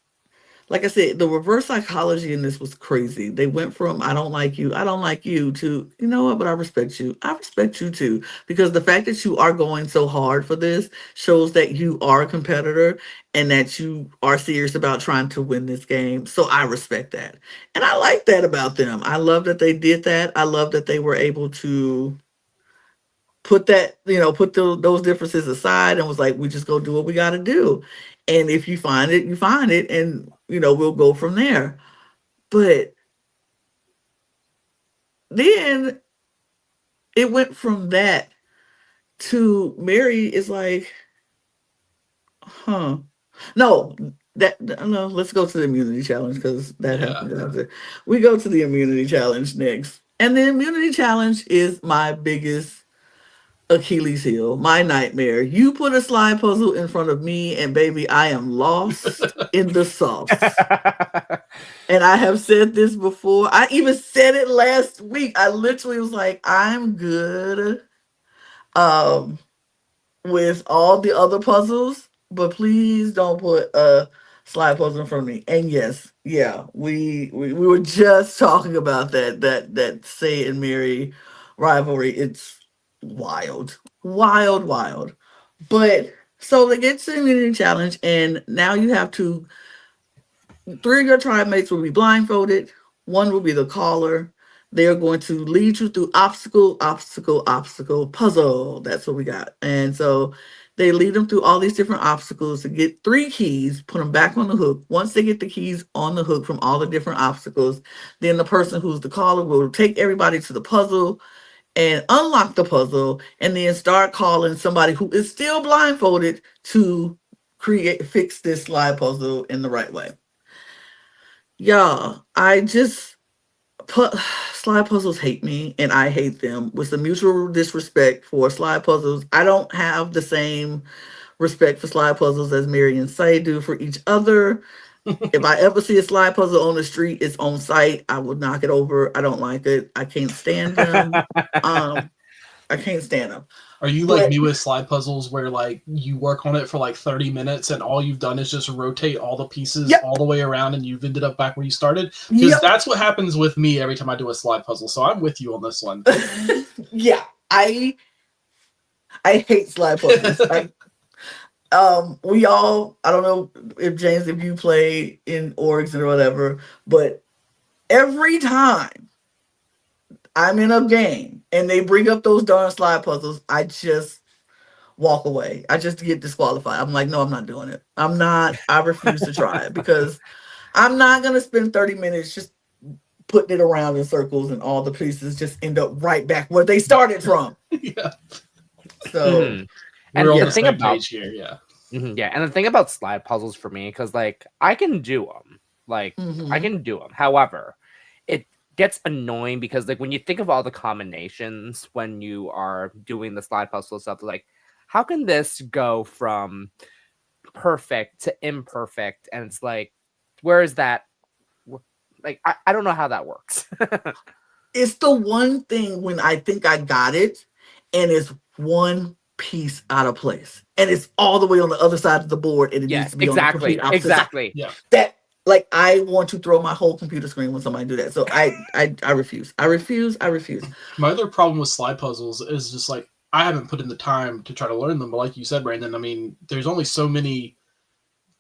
like I said, the reverse psychology in this was crazy. They went from I don't like you to, you know what, but I respect you. I respect you too. Because the fact that you are going so hard for this shows that you are a competitor and that you are serious about trying to win this game. So I respect that. And I like that about them. I love that they did that. I love that they were able to put that, put those differences aside and was like, we just go do what we got to do. And if you find it, you find it. And, we'll go from there. But then it went from that to Mary is like, huh. No, no, let's go to the immunity challenge because that Yeah. happened after. We go to the immunity challenge next. And the immunity challenge is my biggest Achilles heel, my nightmare. You put a slide puzzle in front of me, and baby, I am lost in the sauce. And I have said this before. I even said it last week. I literally was like, I'm good with all the other puzzles, but please don't put a slide puzzle in front of me. And yes, yeah, we were just talking about that Say and Mary rivalry. It's wild, wild, wild. But so they get to the immunity challenge, and now you have to. 3 of your tribe mates will be blindfolded. 1 will be the caller. They are going to lead you through obstacle, obstacle, obstacle, puzzle. That's what we got. And so they lead them through all these different obstacles to get 3 keys, put them back on the hook. Once they get the keys on the hook from all the different obstacles, then the person who's the caller will take everybody to the puzzle and unlock the puzzle and then start calling somebody who is still blindfolded to fix this slide puzzle in the right way. Yeah, I just slide puzzles hate me and I hate them with the mutual disrespect for slide puzzles. I don't have the same respect for slide puzzles as Mary and Say do for each other. If I ever see a slide puzzle on the street, it's on site. I would knock it over. I don't like it. I can't stand them. I can't stand them. Are you like me with slide puzzles where like you work on it for like 30 minutes and all you've done is just rotate all the pieces all the way around and you've ended up back where you started? Because that's what happens with me every time I do a slide puzzle. So I'm with you on this one. Yeah, I hate slide puzzles. We all, I don't know if James, if you play in orgs or whatever, but every time I'm in a game and they bring up those darn slide puzzles, I just walk away. I just get disqualified. I'm like, no, I'm not doing it. I refuse to try it because I'm not going to spend 30 minutes just putting it around in circles and all the pieces just end up right back where they started from. Yeah. So, we're on the same page here. Yeah. Yeah. And the thing about slide puzzles for me, because like I can do them. I can do them. However, it gets annoying because like when you think of all the combinations when you are doing the slide puzzle stuff, like how can this go from perfect to imperfect? And it's like, where is that? Like, I don't know how that works. It's the one thing when I think I got it and it's one piece out of place and it's all the way on the other side of the board and it needs to be on the complete opposite side. Yeah. That, like, I want to throw my whole computer screen when somebody do that. So I refuse. I refuse. My other problem with slide puzzles is just like I haven't put in the time to try to learn them. But like you said, Brandon, I mean, there's only so many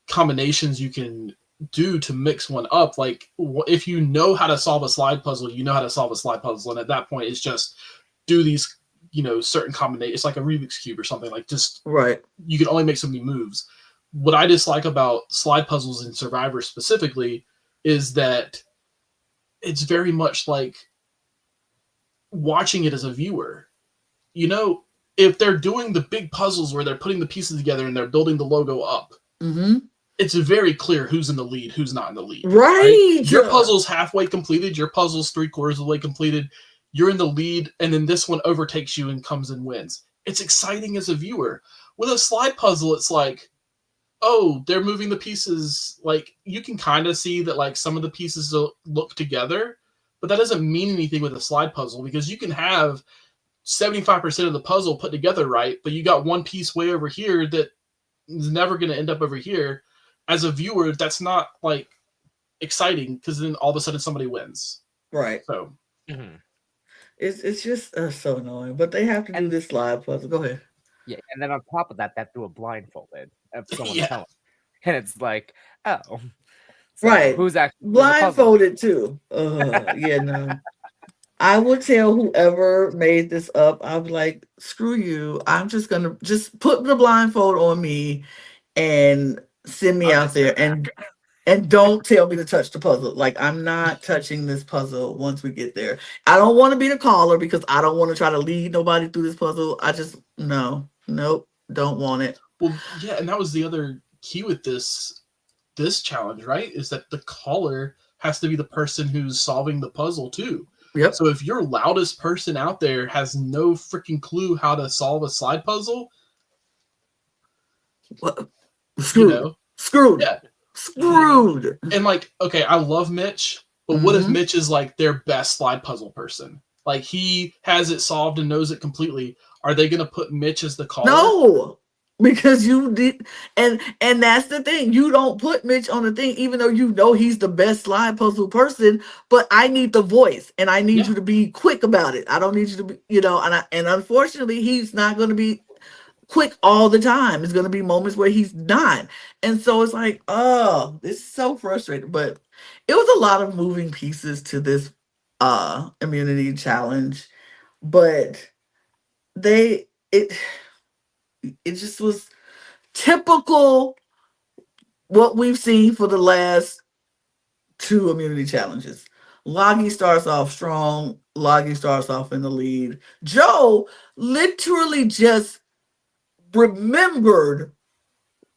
combinations you can do to mix one up. Like if you know how to solve a slide puzzle, you know how to solve a slide puzzle. And at that point, it's just do these, certain combinations. It's like a Rubik's Cube or something. Like just right. You can only make so many moves. What I dislike about slide puzzles in Survivor specifically is that it's very much like watching it as a viewer. If they're doing the big puzzles where they're putting the pieces together and they're building the logo up, it's very clear who's in the lead, who's not in the lead. Right. Your puzzle's halfway completed. Your puzzle's 3/4 of the way completed. You're in the lead, and then this one overtakes you and comes and wins. It's exciting as a viewer. With a slide puzzle, it's like, oh, they're moving the pieces. Like, you can kind of see that, like, some of the pieces look together, but that doesn't mean anything with a slide puzzle because you can have 75% of the puzzle put together right, but you got one piece way over here that is never going to end up over here. As a viewer, that's not like exciting because then all of a sudden somebody wins. Right. So Mhm. It's just so annoying. But they have to do And this slide puzzle. Go ahead. yeah, and then on top of that, that do a blindfolded of someone yeah, telling, and it's like, oh, so Right. who's actually doing the puzzle? Blindfolded too. Yeah, no. I would tell whoever made this up, I'd be like, screw you. I'm just gonna just put the blindfold on me and send me I'll out just stay there back. and don't tell me to touch the puzzle. Like I'm not touching this puzzle once we get there. I don't want to be the caller because I don't want to try to lead nobody through this puzzle. I just no, nope, don't want it. well, yeah, and that was the other key with this challenge, right? Is that the caller has to be the person who's solving the puzzle too. Yep. So if your loudest person out there has no freaking clue how to solve a slide puzzle, What? you Screwed. know, Screwed. yeah. Screwed. And like, okay, I love Mitch, but what if Hmm. Mitch is like their best slide puzzle person? Like he has it solved and knows it completely. Are they going to put Mitch as the caller? No, because you did, and that's the thing. You don't put Mitch on the thing, even though you know he's the best slide puzzle person. But I need the voice, and I need Yeah. you to be quick about it. I don't need you to be, and unfortunately, he's not going to be quick all the time. It's going to be moments where he's not, and so it's like, oh, it's so frustrating. But it was a lot of moving pieces to this immunity challenge, but they it just was typical what we've seen for the last two immunity challenges. Loggy starts off strong. Loggy starts off in the lead. Joe literally just remembered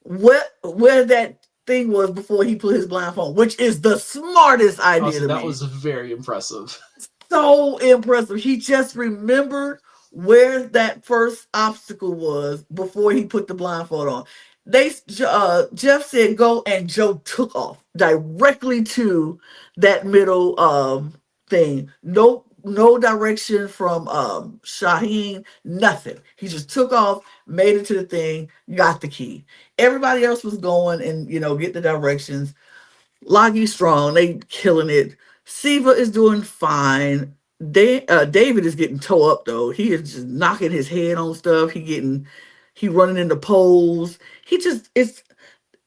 where that thing was before he put his blindfold, which is the smartest Oh, idea so to that me. was very impressive. So impressive. He just remembered where that first obstacle was before he put the blindfold on. Jeff said go, and Joe took off directly to that middle thing. No direction from Shaheen, nothing. He just took off, made it to the thing, got the key. Everybody else was going and get the directions. Loggy strong, they killing it. Siva is doing fine. David is getting toe up though. He is just knocking his head on stuff. He running into poles. He just it's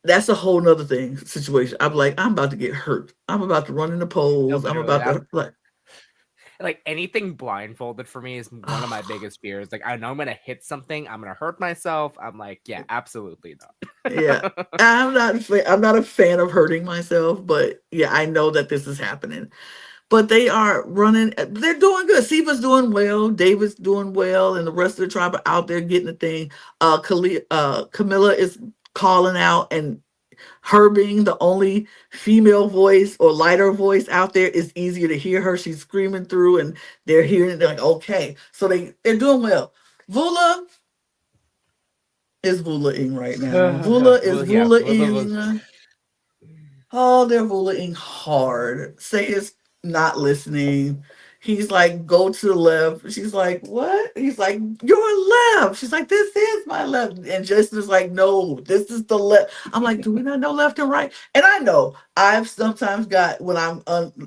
that's a whole nother thing situation. I'm like, I'm about to get hurt. I'm about to run into No, poles. I'm literally, about to like anything blindfolded for me is one of my biggest fears. Like I know I'm gonna hit something, I'm gonna hurt myself. I'm like, yeah, absolutely not. yeah. I'm not a fan of hurting myself, but yeah, I know that this is happening. But they are running. They're doing good. Siva's doing well. David's doing well, and the rest of the tribe are out there getting the thing. Camilla is calling out, and her being the only female voice or lighter voice out there is easier to hear her. She's screaming through, and they're hearing it. They're like, okay, so they're doing well. Vula is Vula-ing right now. Vula is Well, yeah, Vula-ing. Oh, they're bullying hard. Say is not listening. He's like, go to the left. She's like, what? He's like, your left. She's like, this is my left. And Jason is like, no, this is the left. I'm like, do we not know left and right? And I know I've sometimes got when I'm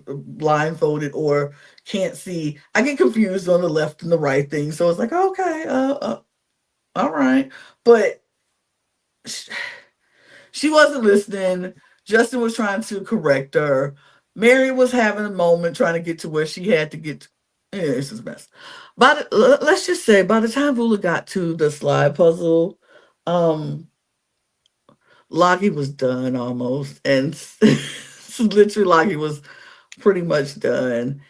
blindfolded or can't see, I get confused on the left and the right thing. So it's like, okay, all right. But she wasn't listening. Justin was trying to correct her. Mary was having a moment trying to get to where she had to get to. Yeah, this is a mess. Let's just say by the time Vula got to the slide puzzle, um, Lockie was done almost. And literally Lockie was pretty much done.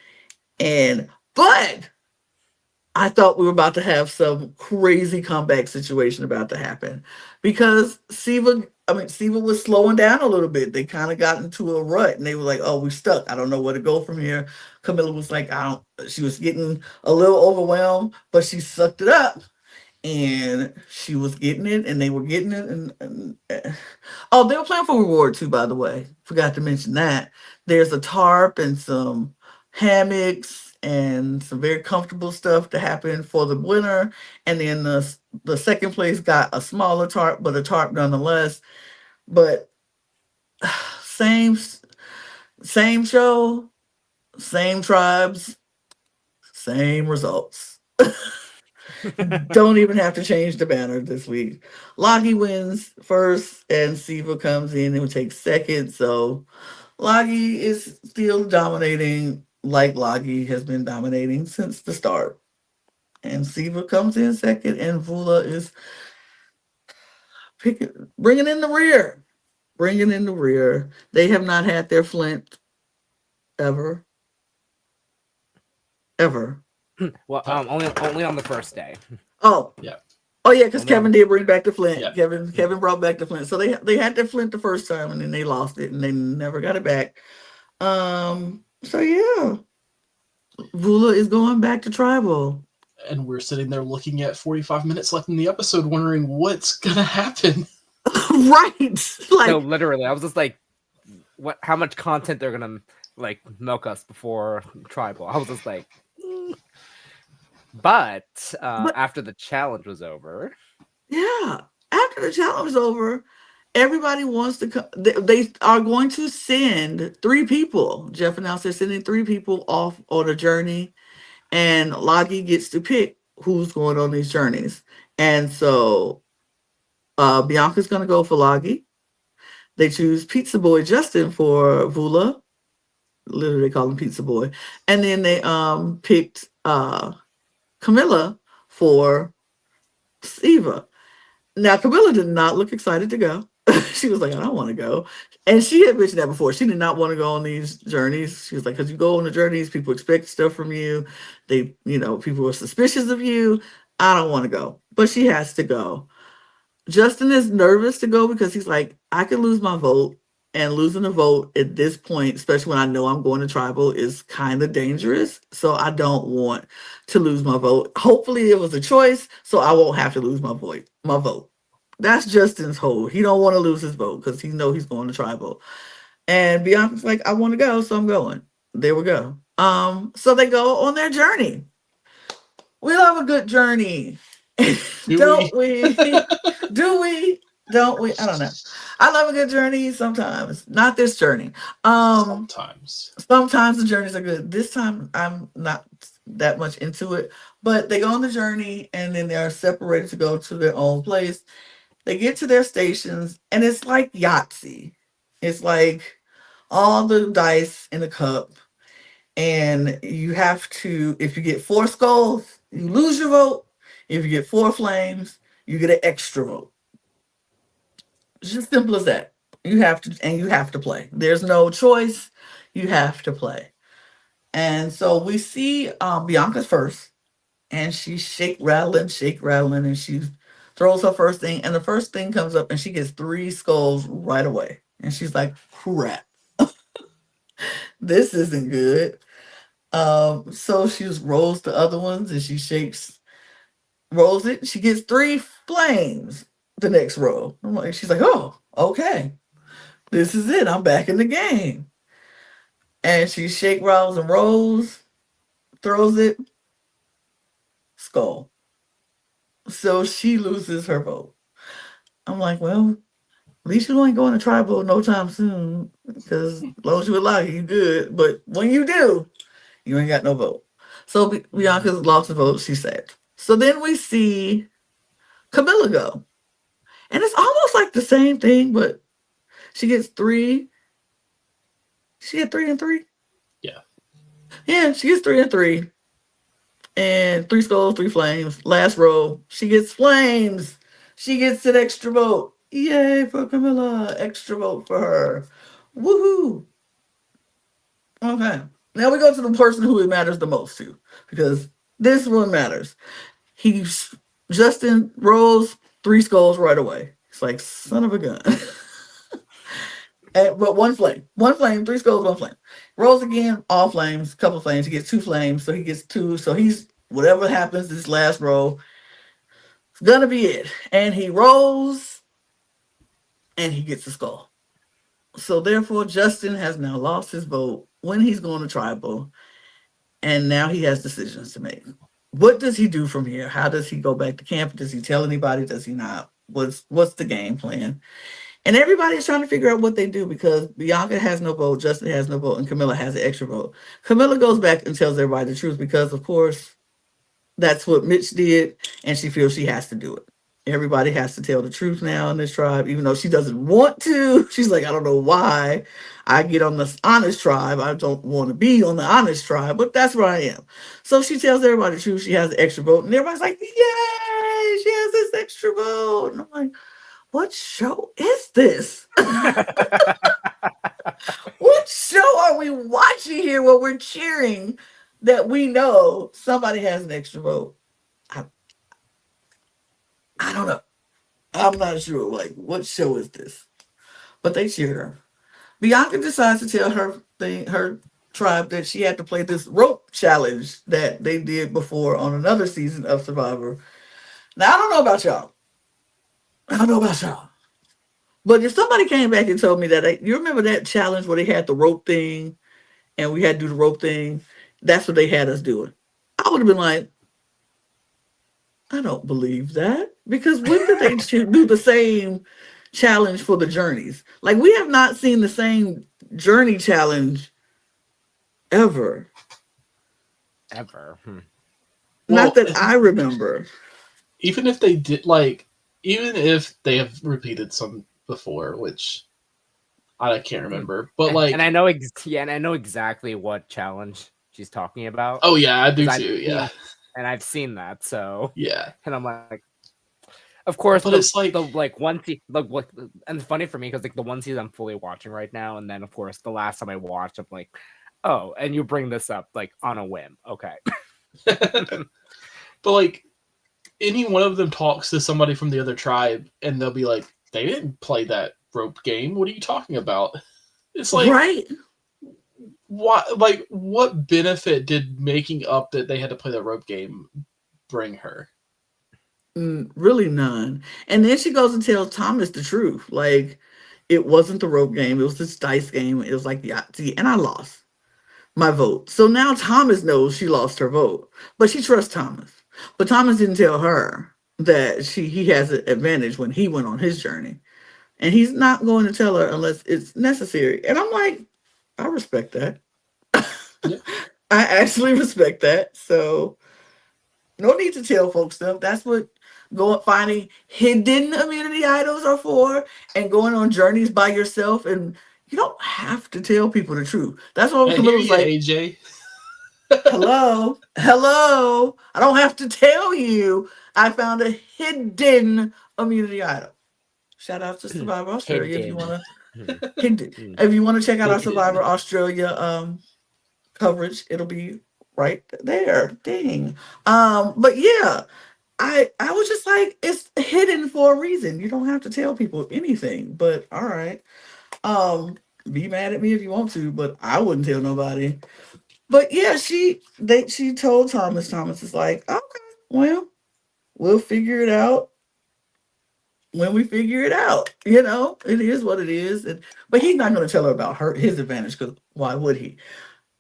But I thought we were about to have some crazy comeback situation about to happen because Siva was slowing down a little bit. They kind of got into a rut and they were like, oh, we're stuck. I don't know where to go from here. Camilla was like, she was getting a little overwhelmed, but she sucked it up and she was getting it and they were getting it. Oh, they were playing for reward too, by the way. Forgot to mention that. There's a tarp and some hammocks and some very comfortable stuff to happen for the winner. And then the second place got a smaller tarp, but a tarp nonetheless. But same same show, same tribes, same results. Don't even have to change the banner this week. Logie wins first, and Siva comes in and takes second. So Logie is still dominating like Logie has been dominating since the start. And Siva comes in second, and Vula is bringing in the rear. Bringing in the rear. They have not had their Flint ever. Ever. Well, only on the first day. Oh. Yeah. Oh yeah, because Only on Kevin did bring back the Flint. Yeah. Kevin brought back the Flint. So they had their Flint the first time and then they lost it and they never got it back. So yeah. Vula is going back to tribal. And we're sitting there looking at 45 minutes left in the episode, wondering what's gonna happen. Right. Like No, literally, I was just like, what? How much content they're gonna like milk us before tribal? I was just like, but after the challenge was over, yeah. After the challenge is over, everybody wants to come. They are going to send 3 people. Jeff announced they're sending 3 people off on a journey, and Logie gets to pick who's going on these journeys. And so Bianca's going to go for Logie. They choose Pizza Boy Justin for Vula. Literally, they call him Pizza Boy. And then they picked Camilla for Siva. Now, Camilla did not look excited to go. She was like, I don't want to go. And she had mentioned that before. She did not want to go on these journeys. She was like, because you go on the journeys, people expect stuff from you. People are suspicious of you. I don't want to go. But she has to go. Justin is nervous to go because he's like, I could lose my vote. And losing a vote at this point, especially when I know I'm going to tribal, is kind of dangerous. So I don't want to lose my vote. Hopefully it was a choice, so I won't have to lose my vote. That's Justin's whole. He don't want to lose his vote because he know he's going to tribal. And Bianca's like, I want to go, so I'm going. There we go. So they go on their journey. We love a good journey. Don't we? Do we? Don't we? I don't know. I love a good journey sometimes. Not this journey. Sometimes the journeys are good. This time I'm not that much into it. But they go on the journey and then they're separated to go to their own place. They get to their stations and it's like Yahtzee. It's like all the dice in a cup. And you have to, if you get 4 skulls, you lose your vote. If you get 4 flames, you get an extra vote. It's just simple as that. You have to play. There's no choice. You have to play. And so we see Bianca's first, and she's shake, rattling, and she throws her first thing, and the first thing comes up, and she gets 3 skulls right away. And she's like, crap. This isn't good. So she just rolls the other ones, and she rolls it. She gets 3 flames the next roll. She's like, oh, okay. This is it. I'm back in the game. And she shake, rattles, and rolls, throws it, skull. So she loses her vote. I'm like, well, at least you ain't going to tribal no time soon, because as long as you allow you good. But when you do, you ain't got no vote. So Bianca's lost a vote. She's sad. So then we see Camilla go. And it's almost like the same thing, but she gets 3. She had 3 and 3? Yeah. Yeah, she gets 3 and 3. And 3 skulls, 3 flames. Last row, she gets flames. She gets an extra vote. Yay for Camilla. Extra vote for her. Woohoo. Okay. Now we go to the person who it matters the most to, because this one matters. Justin rolls 3 skulls right away. It's like, son of a gun. But 1 flame. 3 skulls, 1 flame. Rolls again, all flames, couple flames. He gets 2 flames, so he gets 2. So he's, whatever happens this last roll, it's gonna be it. And he rolls, and he gets a skull. So therefore, Justin has now lost his vote when he's going to tribal. and now he has decisions to make. What does he do from here? How does he go back to camp? Does he tell anybody? Does he not? What's the game plan? And everybody is trying to figure out what they do because Bianca has no vote, Justin has no vote, and Camilla has an extra vote. Camilla goes back and tells everybody the truth because, of course, that's what Mitch did, and she feels she has to do it. Everybody has to tell the truth now in this tribe, even though she doesn't want to. She's like, I don't know why I get on this honest tribe. I don't want to be on the honest tribe, but that's where I am. So she tells everybody the truth. She has an extra vote, and everybody's like, yay, she has this extra vote. And I'm like, what show is this? What show are we watching here where we're cheering that we know somebody has an extra vote? I don't know. I'm not sure. Like, what show is this? But they cheer her. Bianca decides to tell her tribe that she had to play this rope challenge that they did before on another season of Survivor. Now, I don't know about y'all. But if somebody came back and told me that, you remember that challenge where they had the rope thing and we had to do the rope thing? That's what they had us doing. I would have been like, I don't believe that. Because when did they do the same challenge for the journeys? Like, we have not seen the same journey challenge ever. Ever. Not that I remember. Even if they did, like, even if they have repeated some before, which I can't remember, but like, and I know, and I know exactly what challenge she's talking about. Oh yeah, I do too. Yeah, and I've seen that. So yeah, and I'm like, of course, but it's like the like one like and it's funny for me because like the one season I'm fully watching right now, and then of course the last time I watched, I'm like, oh, and you bring this up like on a whim, okay? But like, any one of them talks to somebody from the other tribe, and they'll be like, they didn't play that rope game. What are you talking about? It's like, right. What benefit did making up that they had to play the rope game bring her? Really none. And then she goes and tells Thomas the truth. Like, it wasn't the rope game. It was this dice game. It was like the Yahtzee. And I lost my vote. So now Thomas knows she lost her vote. But she trusts Thomas. But Thomas didn't tell her that he has an advantage when he went on his journey. And he's not going to tell her unless it's necessary. And I'm like, I respect that. Yeah. I actually respect that. So no need to tell folks stuff. That's what finding hidden immunity items are for, and going on journeys by yourself. And you don't have to tell people the truth. That's what Camilla was like, AJ. hello. I don't have to tell you I found a hidden immunity item. Shout out to Survivor Australia if you want to if you want to check out our Survivor Australia coverage, it'll be right there. Dang. But yeah, I was just like, it's hidden for a reason. You don't have to tell people anything. But all right. Be mad at me if you want to, but I wouldn't tell nobody. But yeah, she told Thomas. Thomas is like, okay, well, we'll figure it out when we figure it out. You know, it is what it is. But he's not going to tell her about his advantage, because why would he?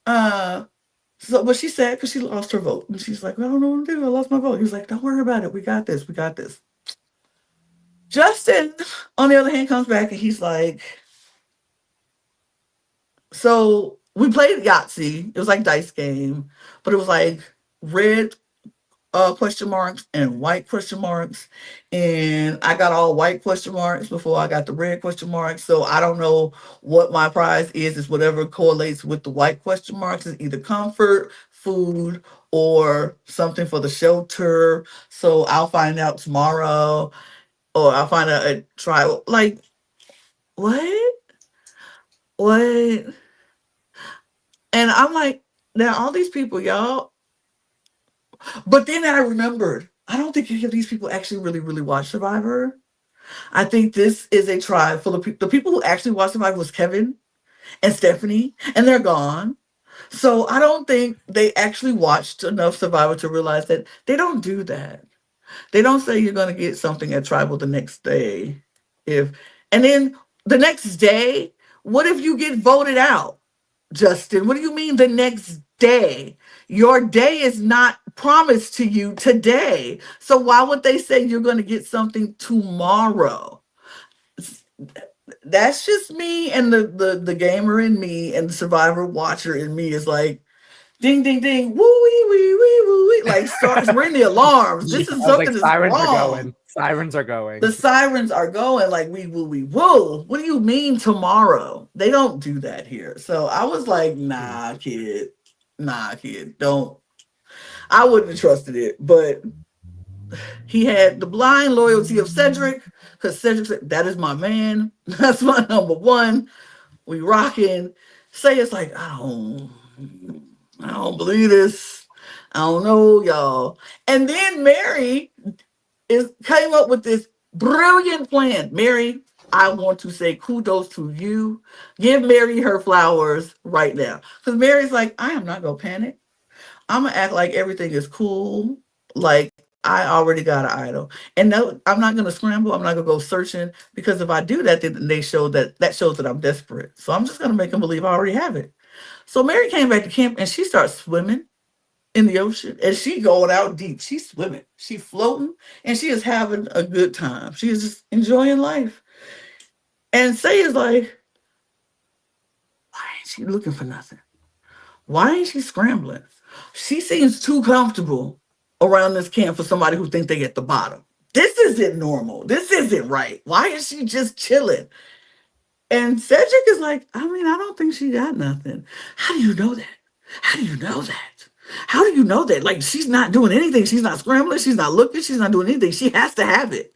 So, but she said, because she lost her vote, and she's like, I don't know what to do. I lost my vote. He was like, don't worry about it. We got this. Justin, on the other hand, comes back and he's like, so we played Yahtzee. It was like dice game, but it was like red question marks and white question marks. And I got all white question marks before I got the red question marks. So I don't know what my prize is. It's whatever correlates with the white question marks. Is either comfort, food, or something for the shelter. So I'll find out tomorrow, or I'll find out at trial. Like, what? And I'm like, now all these people, y'all. But then I remembered, I don't think any of these people actually really watch Survivor. I think this is a tribe full of people. The people who actually watched Survivor was Kevin and Stephanie, and they're gone. So I don't think they actually watched enough Survivor to realize that they don't do that. They don't say you're going to get something at Tribal the next day. And then the next day, what if you get voted out? Justin. What do you mean the next day? Your day is not promised to you today. So why would they say you're going to get something tomorrow? That's just me, and the gamer in me and the survivor watcher in me is like, ding ding ding, woo wee wee wee woo wee, like starts ringing the alarms. Yeah, This is I was like, something is sirens are wrong. going. Sirens are going. The sirens are going like wee woo wee woo. What do you mean tomorrow? They don't do that here. So I was like, nah, kid, don't. I wouldn't have trusted it, but he had the blind loyalty of Cedric, because Cedric said, that is my man. That's my number one. We rocking. Say it's like, I don't believe this. I don't know, y'all. And then Mary came up with this brilliant plan. Mary, I want to say kudos to you. Give Mary her flowers right now. Because Mary's like, I am not going to panic. I'm going to act like everything is cool. Like, I already got an idol. And no, I'm not going to scramble. I'm not going to go searching. Because if I do that, then they show that shows that I'm desperate. So I'm just going to make them believe I already have it. So Mary came back to camp and she starts swimming in the ocean, and she going out deep. She's swimming, she floating, and she is having a good time. She is just enjoying life. And Say is like, why ain't she looking for nothing? Why ain't she scrambling? She seems too comfortable around this camp for somebody who thinks they at the bottom. This isn't normal. This isn't right. Why is she just chilling? And Cedric is like, I mean, I don't think she got nothing. How do you know that? How do you know that? How do you know that? Like, she's not doing anything. She's not scrambling. She's not looking. She's not doing anything. She has to have it.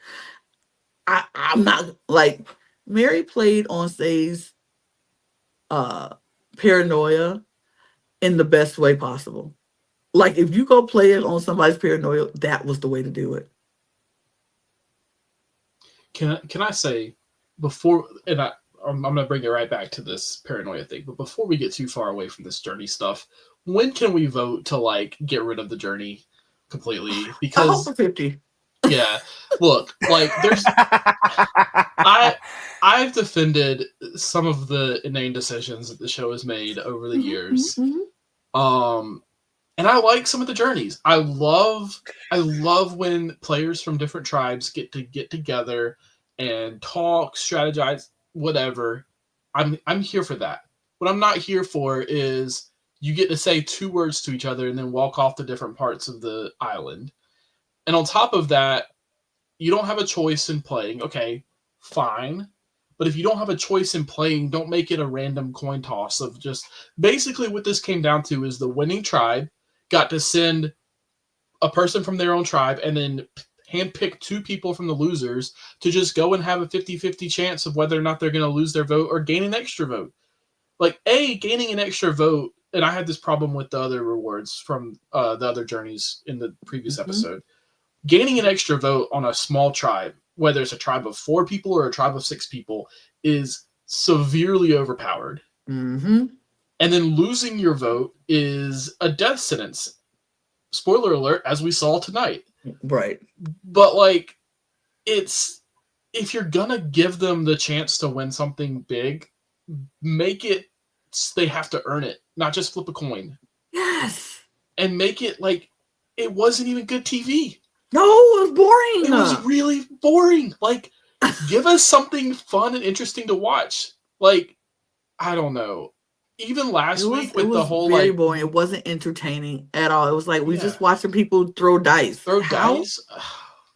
I'm not, like, Mary played on Say's paranoia in the best way possible. Like, if you go play it on somebody's paranoia, that was the way to do it. Can I say, before, and I'm going to bring it right back to this paranoia thing, but before we get too far away from this journey stuff, when can we vote to, like, get rid of the journey completely? Because I hope for 50. Yeah, look, like, there's I've defended some of the inane decisions that the show has made over the years. And I like some of the journeys. I love when players from different tribes get together and talk, strategize, whatever. I'm here for that. What I'm not here for is you get to say 2 words to each other and then walk off to different parts of the island. And on top of that, you don't have a choice in playing. Okay, fine. But if you don't have a choice in playing, don't make it a random coin toss of just... Basically what this came down to is the winning tribe got to send a person from their own tribe and then handpick 2 people from the losers to just go and have a 50-50 chance of whether or not they're going to lose their vote or gain an extra vote. Like, gaining an extra vote, and I had this problem with the other rewards from the other journeys in the previous episode. Gaining an extra vote on a small tribe, whether it's a tribe of 4 people or a tribe of 6 people, is severely overpowered. And then losing your vote is a death sentence. Spoiler alert, as we saw tonight. Right. But, like, it's... If you're gonna give them the chance to win something big, make it they have to earn it, not just flip a coin. Yes. And make it like it wasn't even good TV. No, it was boring. It was really boring. Like, give us something fun and interesting to watch. Like, I don't know. Even last week with the whole very like boring. It wasn't entertaining at all. It was like we just watching people throw dice. Dice.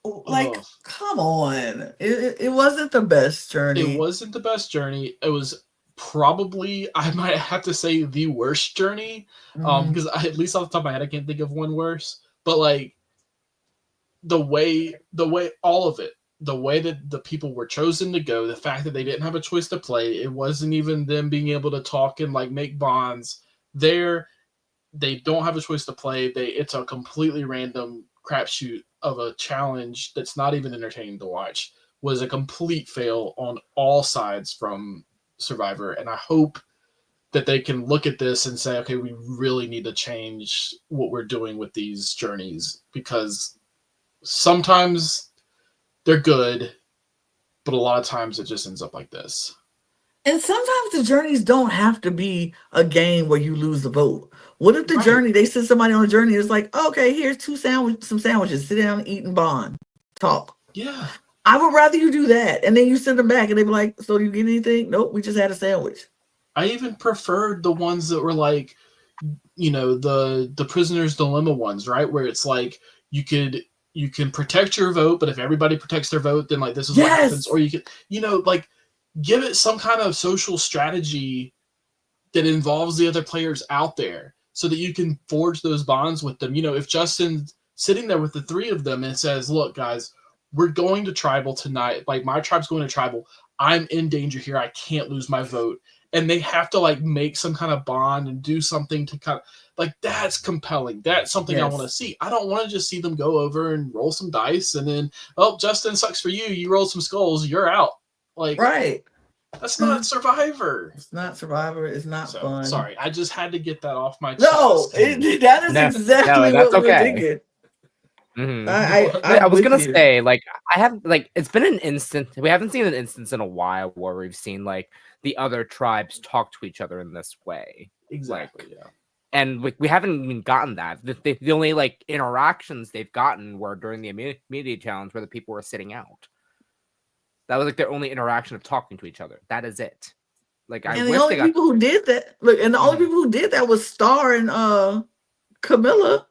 Like, come on. It wasn't the best journey. It wasn't the best journey. It was probably, I might have to say, the worst journey. Because at least off the top of my head, I can't think of one worse. But like the way all of it, the way that the people were chosen to go, the fact that they didn't have a choice to play, it wasn't even them being able to talk and like make bonds. They don't have a choice to play. It's a completely random crapshoot of a challenge that's not even entertaining to watch. Was a complete fail on all sides from Survivor, and I hope that they can look at this and say, okay, we really need to change what we're doing with these journeys, because sometimes they're good, but a lot of times it just ends up like this. And sometimes the journeys don't have to be a game where you lose the vote. What if the Right. journey, they send somebody on a journey, it's like, okay, here's some sandwiches, sit down, eat, and bond, talk. Yeah. I would rather you do that. And then you send them back and they be like, so do you get anything? Nope, we just had a sandwich. I even preferred the ones that were like, the prisoner's dilemma ones, right? Where it's like you can protect your vote, but if everybody protects their vote, then like this is what happens. Yes. Or you could, like give it some kind of social strategy that involves the other players out there so that you can forge those bonds with them. If Justin's sitting there with the three of them and says, look, guys, we're going to tribal tonight. Like my tribe's going to tribal. I'm in danger here. I can't lose my vote. And they have to like make some kind of bond and do something to kind of like, that's compelling. That's something I want to see. I don't want to just see them go over and roll some dice and then, oh, Justin, sucks for you. You rolled some skulls. You're out. Like, right. That's not Survivor. It's not Survivor. It's not fun. Sorry, I just had to get that off my chest. No, that is exactly what we're thinking. Mm-hmm. I was gonna say, like, I have like it's been an instant. We haven't seen an instance in a while where we've seen like the other tribes talk to each other in this way. Exactly. Like, yeah. And we haven't even gotten that. The only like interactions they've gotten were during the immunity challenge where the people were sitting out. That was like their only interaction of talking to each other. That is it. Like, and the only people who did that, the only people who did that was Star and Camilla.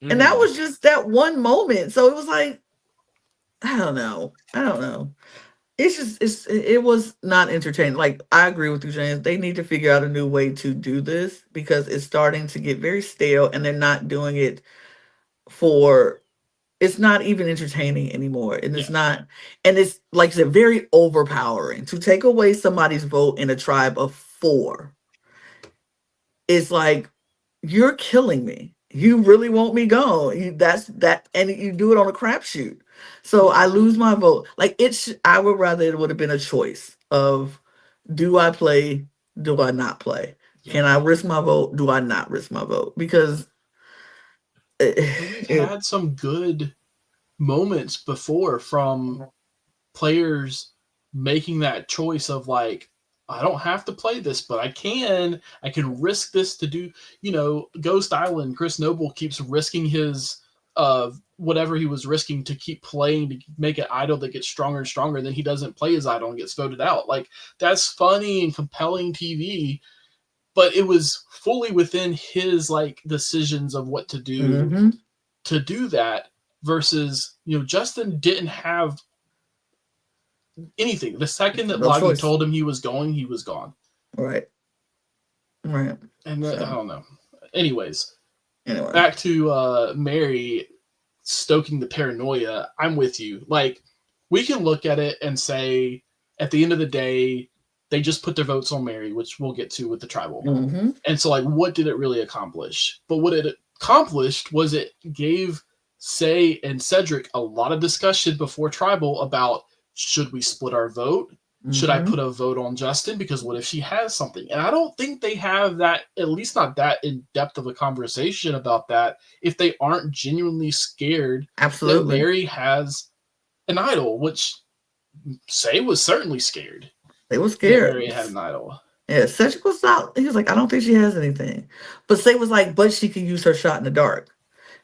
And that was just that one moment. So it was like, I don't know. It's just it was not entertaining. Like, I agree with you, James. They need to figure out a new way to do this because it's starting to get very stale and they're not doing it it's not even entertaining anymore. And it's not, and it's like I said, very overpowering. To take away somebody's vote in a tribe of 4, it's like, you're killing me. You really want me gone. And you do it on a crapshoot. So I lose my vote. Like, I would rather it would have been a choice of, do I play? Do I not play? Can I risk my vote? Do I not risk my vote? Because we've had some good moments before from players making that choice of like, I don't have to play this, but I can risk this to do, Ghost Island. Chris Noble keeps risking his whatever he was risking to keep playing to make an idol that gets stronger and stronger. Then he doesn't play his idol and gets voted out. Like, that's funny and compelling TV, but it was fully within his like decisions of what to do to do that versus, Justin didn't have anything. The second that Loggy told him he was gone. Right. And I don't know. Anyways, back to Mary stoking the paranoia. I'm with you. Like, we can look at it and say, at the end of the day, they just put their votes on Mary, which we'll get to with the tribal. And so, like, what did it really accomplish? But what it accomplished was it gave Say and Cedric a lot of discussion before tribal about, should we split our vote? Should I put a vote on Justin? Because what if she has something? And I don't think they have that, at least not that in depth of a conversation about that, if they aren't genuinely scared that Mary has an idol, which Say was certainly scared. They were scared. Mary had an idol. Yeah, Cedric was not. He was like, I don't think she has anything. But Say was like, but she can use her shot in the dark.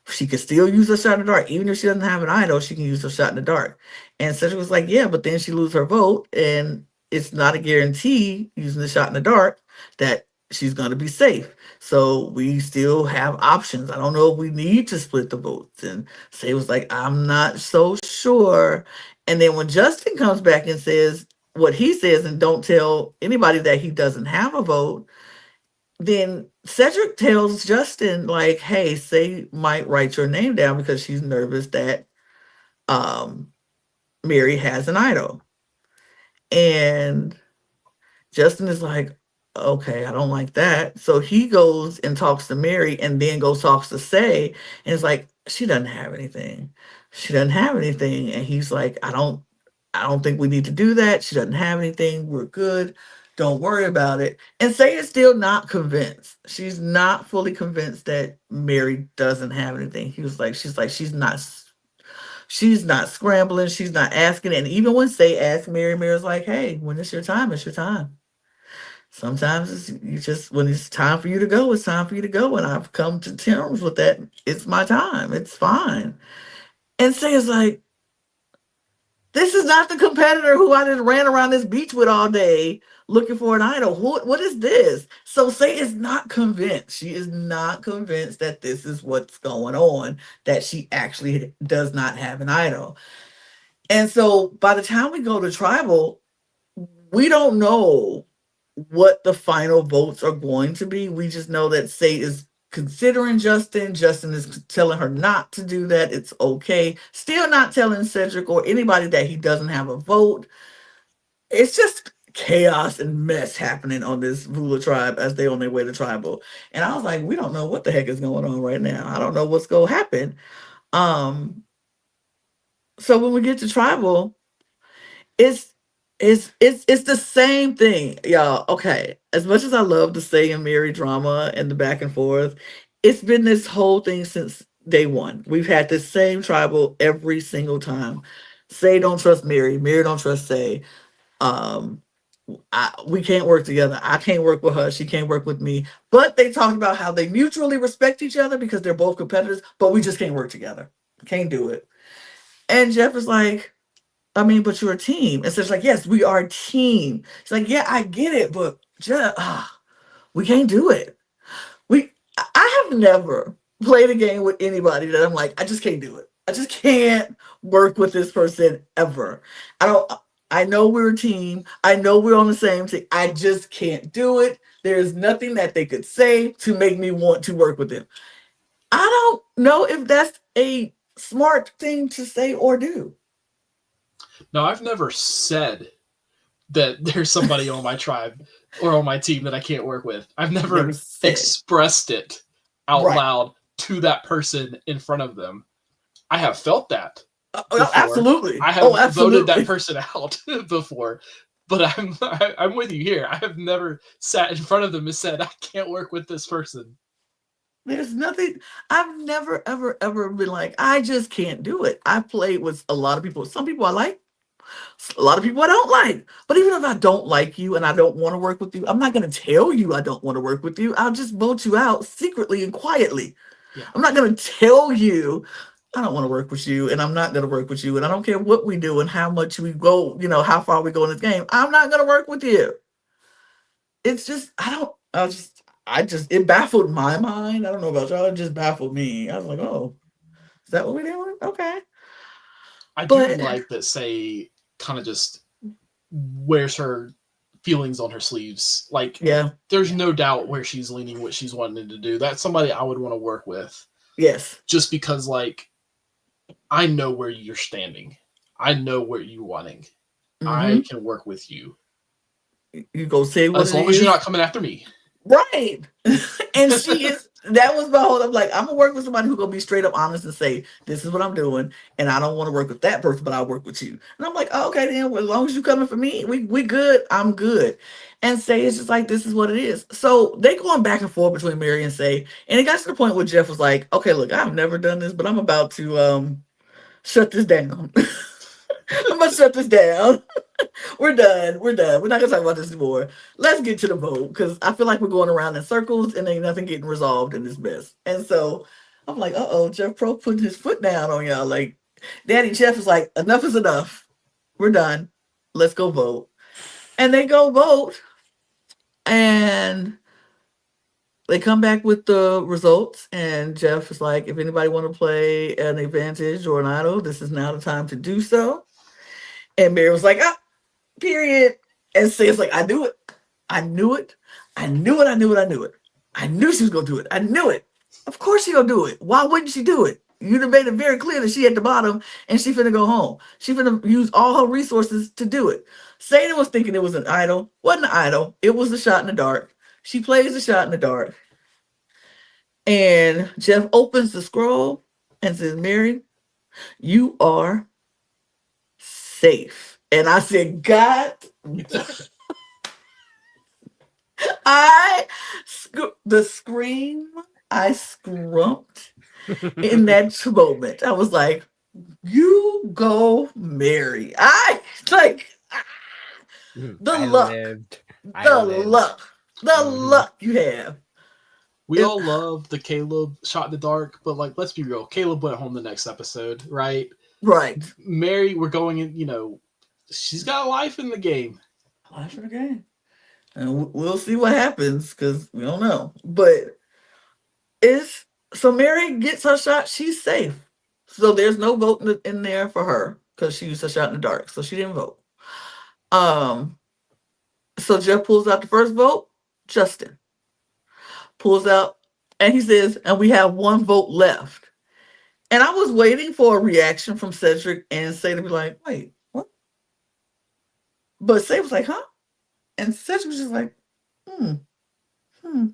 She can still use her shot in the dark. Even if she doesn't have an idol, she can use her shot in the dark. And Cedric was like, yeah, but then she lose her vote. And it's not a guarantee using the shot in the dark that she's going to be safe. So we still have options. I don't know if we need to split the votes. And Say was like, I'm not so sure. And then when Justin comes back and says what he says and don't tell anybody that he doesn't have a vote, then Cedric tells Justin, like, hey, Say might write your name down because she's nervous that Mary has an idol. And Justin is like, okay, I don't like that. So he goes and talks to Mary and then goes talks to Say and it's like, she doesn't have anything. She doesn't have anything. And he's like, I don't think we need to do that. She doesn't have anything. We're good. Don't worry about it. And Say is still not convinced. She's not fully convinced that Mary doesn't have anything. She's She's not scrambling. She's not asking. And even when Say asks Mary, Mary's like, hey, when it's your time, it's your time. Sometimes you just, when it's time for you to go, it's time for you to go. And I've come to terms with that. It's my time. It's fine. And Say is like, this is not the competitor who I just ran around this beach with all day looking for an idol. What is this? So Say is not convinced. She is not convinced that this is what's going on, that she actually does not have an idol. And so by the time we go to tribal, we don't know what the final votes are going to be. We just know that Say is considering Justin. Justin is telling her not to do that. It's okay. Still not telling Cedric or anybody that he doesn't have a vote. It's just chaos and mess happening on this Vula tribe as they on their way to tribal. And I was like, we don't know what the heck is going on right now. I don't know what's going to happen. So when we get to tribal, it's the same thing, y'all. Okay, as much as I love the Say and Mary drama and the back and forth, it's been this whole thing since day one. We've had the same tribal every single time. Say don't trust Mary, Mary don't trust Say. Um, we can't work together. I can't work with her. She can't work with me. But they talk about how they mutually respect each other because they're both competitors, but we just can't work together. Can't do it. And Jeff is like, I mean, but you're a team. And so it's like, yes, we are a team. It's like, yeah, I get it, but Jeff, we can't do it. I have never played a game with anybody that I'm like, I just can't do it. I just can't work with this person ever. I know we're a team. I know we're on the same team. I just can't do it. There's nothing that they could say to make me want to work with them. I don't know if that's a smart thing to say or do. No, I've never said that there's somebody on my tribe or on my team that I can't work with. I've never expressed it out loud to that person in front of them. I have felt that. Absolutely. I have voted that person out before, but I'm with you here. I have never sat in front of them and said, I can't work with this person. There's nothing. I've never, ever been like, I just can't do it. I played with a lot of people. Some people I like, a lot of people I don't like. But even if I don't like you and I don't want to work with you, I'm not going to tell you I don't want to work with you. I'll just vote you out secretly and quietly. Yeah. I'm not going to tell you I don't want to work with you, and I'm not going to work with you, and I don't care what we do and how much we go, how far we go in this game. I'm not going to work with you. It's just, it baffled my mind. I don't know about y'all. It just baffled me. I was like, oh, is that what we're doing? Okay. I do like that Say kind of just wears her feelings on her sleeves. Like, yeah, there's no doubt where she's leaning, what she's wanting to do. That's somebody I would want to work with. Yes. Just because, like, I know where you're standing. I know where you're wanting. Mm-hmm. I can work with you. You go say what as long as you're not coming after me. Right. And she is, that was my whole, I'm like, I'm going to work with somebody who's going to be straight up honest and say, this is what I'm doing. And I don't want to work with that person, but I'll work with you. And I'm like, oh, okay, then well, as long as you're coming for me, we good. I'm good. And Say it's just like, this is what it is. So they going back and forth between Mary and Say. And it got to the point where Jeff was like, okay, look, I've never done this, but I'm about to shut this down. I'm going to shut this down. We're done. We're not going to talk about this anymore. Let's get to the vote because I feel like we're going around in circles and ain't nothing getting resolved in this mess. And so I'm like, Jeff Pro putting his foot down on y'all. Like, Daddy Jeff is like, enough is enough. We're done. Let's go vote. And they go vote. And they come back with the results. And Jeff is like, if anybody want to play an advantage or an idol, this is now the time to do so. And Mary was like, period. And Say's like, I knew it. I knew it. I knew it. I knew it. I knew it. I knew she was going to do it. I knew it. Of course she going to do it. Why wouldn't she do it? You'd have made it very clear that she at the bottom and she finna go home. She finna use all her resources to do it. Sadie was thinking it was an idol. Wasn't an idol. It was a shot in the dark. She plays the shot in the dark. And Jeff opens the scroll and says, Mary, you are safe. And I said, God, the scream I scrumped in that moment. I was like, You go, Mary. I like the I luck, lived. I the lived. luck, the Hmm. luck you have. We It, all love the Caleb shot in the dark, but like, let's be real. Caleb went home the next episode, right? right. Mary, we're going in. She's got a life in the game. Life of the game. And we'll see what happens because we don't know. But it's so Mary gets her shot. She's safe. So there's no vote in there for her because she used a shot in the dark. So she didn't vote. Um. So Jeff pulls out the first vote. Justin pulls out, and he says, "And we have one vote left." And I was waiting for a reaction from Cedric and Say to be like, "Wait, what?" But Say was like, "Huh?" And Cedric was just like, "Hmm, hmm."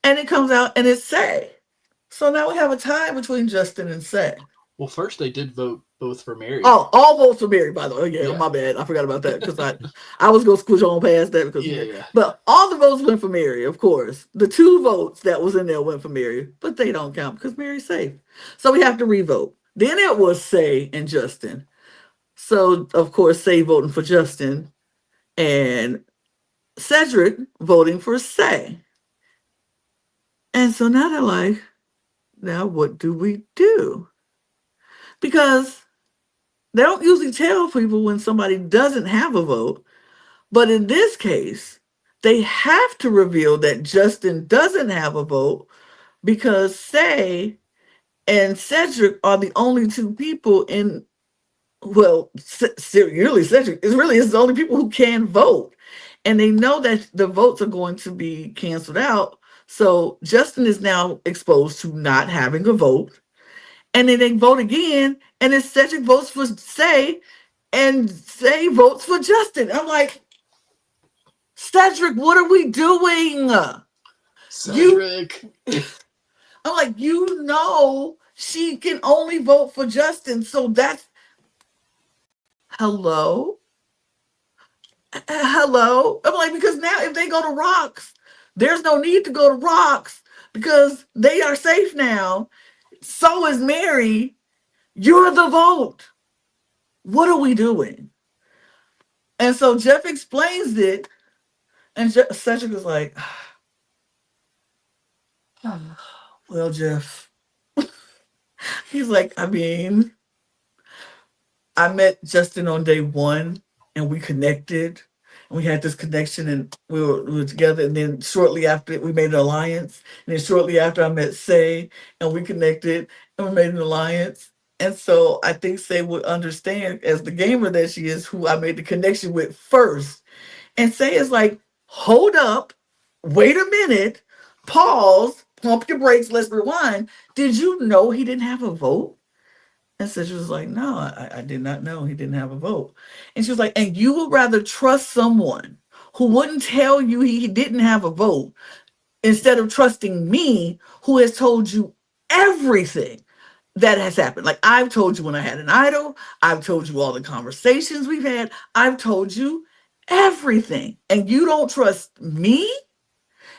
And it comes out, and it's Say. So now we have a tie between Justin and Say. Well, first they did vote both for Mary. Oh, all votes for Mary, by the way. Oh, yeah, Yeah, my bad. I forgot about that because I was gonna squish on past that because yeah, Mary. yeah. But all the votes went for Mary, of course. The 2 votes that was in there went for Mary, but they don't count because Mary's safe. So we have to revote. Then it was Say and Justin. So of course Say voting for Justin and Cedric voting for Say. And so now they're like, now what do we do? Because they don't usually tell people when somebody doesn't have a vote. But in this case, they have to reveal that Justin doesn't have a vote because Say and Cedric are the only 2 people in, well, really, Cedric is the only people who can vote. And they know that the votes are going to be canceled out. So Justin is now exposed to not having a vote. And then they vote again, and then Cedric votes for Say, and Say votes for Justin. I'm like, Cedric, what are we doing? You, Cedric. I'm like, she can only vote for Justin. So that's hello, hello. I'm like, because now if they go to Rocks, there's no need to go to Rocks because they are safe now. So is Mary. You're the vote. What are we doing? And so Jeff explains it, and Cedric is like, well, Jeff. He's like, I mean, I met Justin on day 1 and we connected and we had this connection and we were together. And then shortly after we made an alliance. And then shortly after I met Say and we connected and we made an alliance. And so I think Say would understand as the gamer that she is who I made the connection with first. And Say is like, hold up, wait a minute, pause, pump your brakes, let's rewind. Did you know he didn't have a vote? And so she was like, no, I did not know he didn't have a vote. And she was like, and you would rather trust someone who wouldn't tell you he didn't have a vote instead of trusting me who has told you everything that has happened. Like I've told you when I had an idol, I've told you all the conversations we've had, I've told you everything. And you don't trust me,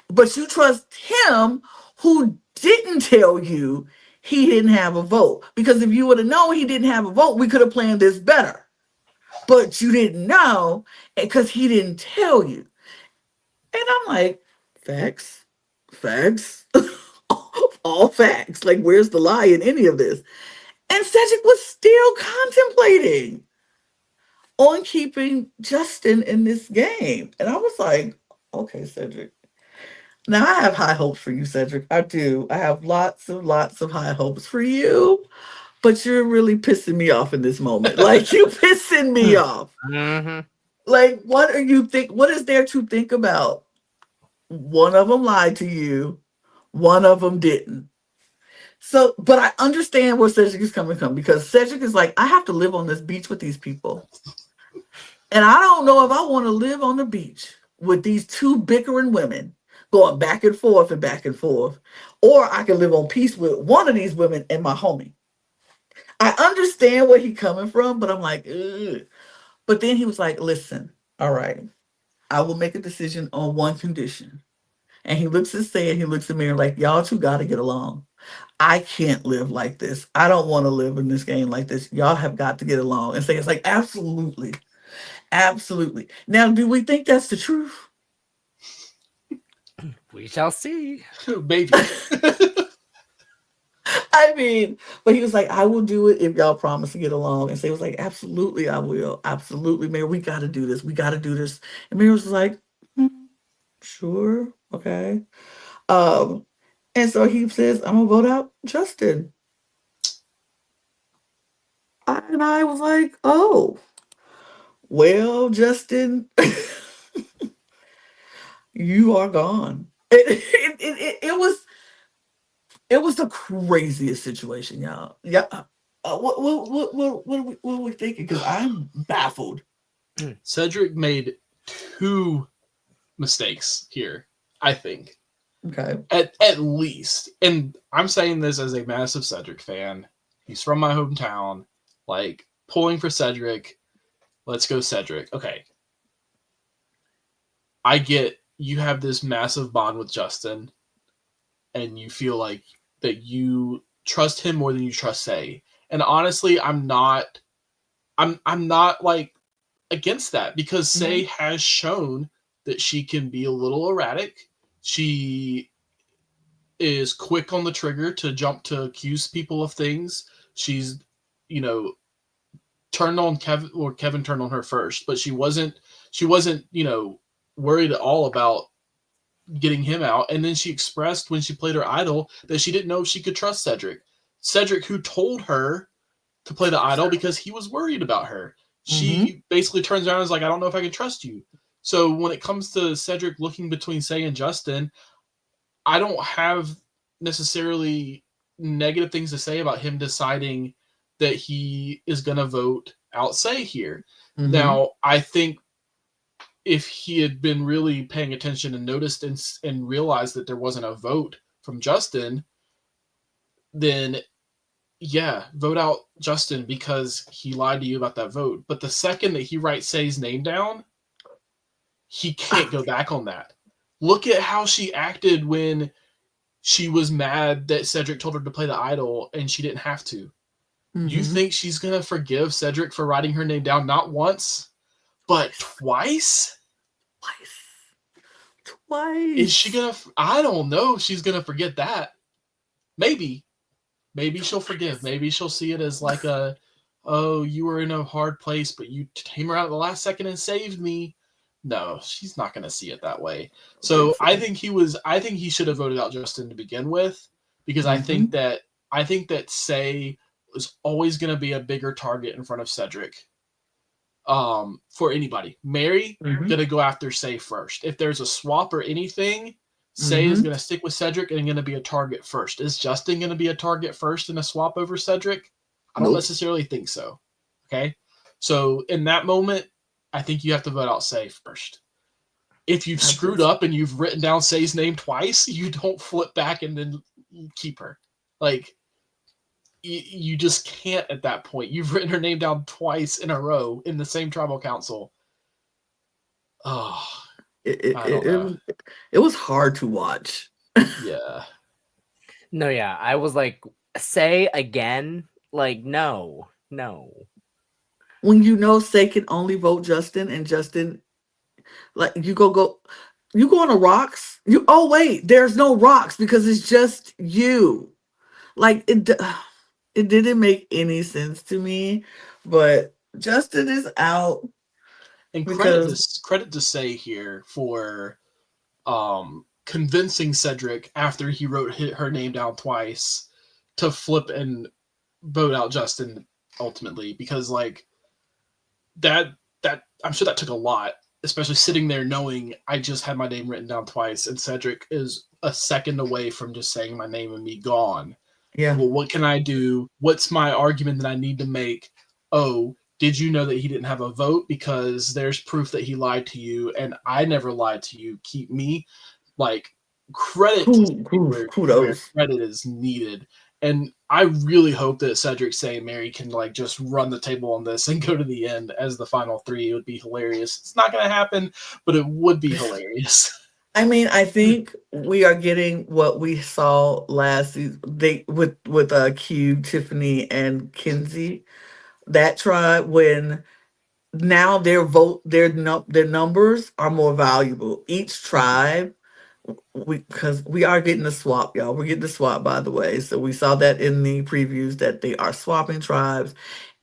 but you trust him who didn't tell you he didn't have a vote. Because if you would have known he didn't have a vote, we could have planned this better. But you didn't know because he didn't tell you. And I'm like, facts, facts, all facts. Like, where's the lie in any of this? And Cedric was still contemplating on keeping Justin in this game. And I was like, okay, Cedric. Now I have high hopes for you, Cedric. I do. I have lots of high hopes for you. But you're really pissing me off in this moment. Like you pissing me off. Hmm. Like, what are you think? What is there to think about? One of them lied to you. One of them didn't. So, but I understand where Cedric is coming from because Cedric is like, I have to live on this beach with these people. And I don't know if I want to live on the beach with these 2 bickering women going back and forth and back and forth. Or I can live on peace with one of these women and my homie. I understand where he's coming from, but I'm like, ugh. But then he was like, listen, all right, I will make a decision on one condition. And he looks at Say and he looks at me like, y'all 2 got to get along. I can't live like this. I don't want to live in this game like this. Y'all have got to get along. And say it's like, absolutely. Absolutely. Now, do we think that's the truth? We shall see. Maybe. I mean, but he was like, I will do it if y'all promise to get along. And so he was like, absolutely, I will. Absolutely, Mayor. We got to do this. We got to do this. And Mayor was like, "Hmm, sure. Okay. Um, and so he says, I'm going to vote out Justin. And I was like, oh, well, Justin, you are gone. It was the craziest situation, y'all. Yeah. What are we thinking? Because I'm baffled. Cedric made 2 mistakes here, I think. Okay. At least. And I'm saying this as a massive Cedric fan. He's from my hometown. Like, pulling for Cedric. Let's go, Cedric. Okay. I get you have this massive bond with Justin, and you feel like that you trust him more than you trust Say. And honestly, I'm not like against that, because Say has shown that she can be a little erratic. She is quick on the trigger to jump to accuse people of things. She's, turned on Kevin, or Kevin turned on her first, but she wasn't, worried at all about getting him out. And then she expressed when she played her idol that she didn't know if she could trust Cedric. Cedric, who told her to play the idol because he was worried about her. She basically turns around and is like, I don't know if I can trust you. So when it comes to Cedric looking between Say and Justin, I don't have necessarily negative things to say about him deciding that he is going to vote out Say here. Now, I think if he had been really paying attention and noticed and realized that there wasn't a vote from Justin, then yeah, vote out Justin because he lied to you about that vote. But the second that he writes Say's name down, he can't go back on that. Look at how she acted when she was mad that Cedric told her to play the idol and she didn't have to. You think she's going to forgive Cedric for writing her name down not once, but twice? Twice. Is she going to... I don't know if she's going to forget that. Maybe. Maybe she'll forgive. Maybe she'll see it as like oh, you were in a hard place, but you came around at the last second and saved me. No, she's not going to see it that way. So I think he should have voted out Justin to begin with, because I think that Say was always going to be a bigger target in front of Cedric. For anybody. Mary going to go after Say first. If there's a swap or anything, Say is going to stick with Cedric and going to be a target first. Is Justin going to be a target first in a swap over Cedric? I don't necessarily think so. Okay? So in that moment, I think you have to vote out Say first. If you've screwed up and you've written down Say's name twice, you don't flip back and then keep her. Like, you just can't at that point. You've written her name down twice in a row in the same tribal council. Oh, it was hard to watch. Yeah. No, yeah. I was like, Say again? Like, no. When Say can only vote Justin, and Justin, like, you go on the rocks. Wait, there's no rocks because it's just you. Like, it didn't make any sense to me, but Justin is out. And credit to Say here for convincing Cedric after he wrote her name down twice to flip and vote out Justin ultimately, because like that I'm sure that took a lot, especially sitting there knowing I just had my name written down twice and Cedric is a second away from just saying my name and me gone. Yeah. Well, what can I do? What's my argument that I need to make? Oh, did you know that he didn't have a vote? Because there's proof that he lied to you, and I never lied to you. Keep me. Like, credit where credit is needed. And I really hope that Cedric, Say, and Mary can like just run the table on this and go to the end as the final three. It would be hilarious. It's not going to happen, but it would be hilarious. I mean, I think we are getting what we saw last season. They with Q, Tiffany, and Kinsey. That tribe when now their numbers are more valuable. Each Mhm. tribe, we because we are getting the swap, y'all. We're getting the swap, by the way. So we saw that in the previews that they are swapping tribes,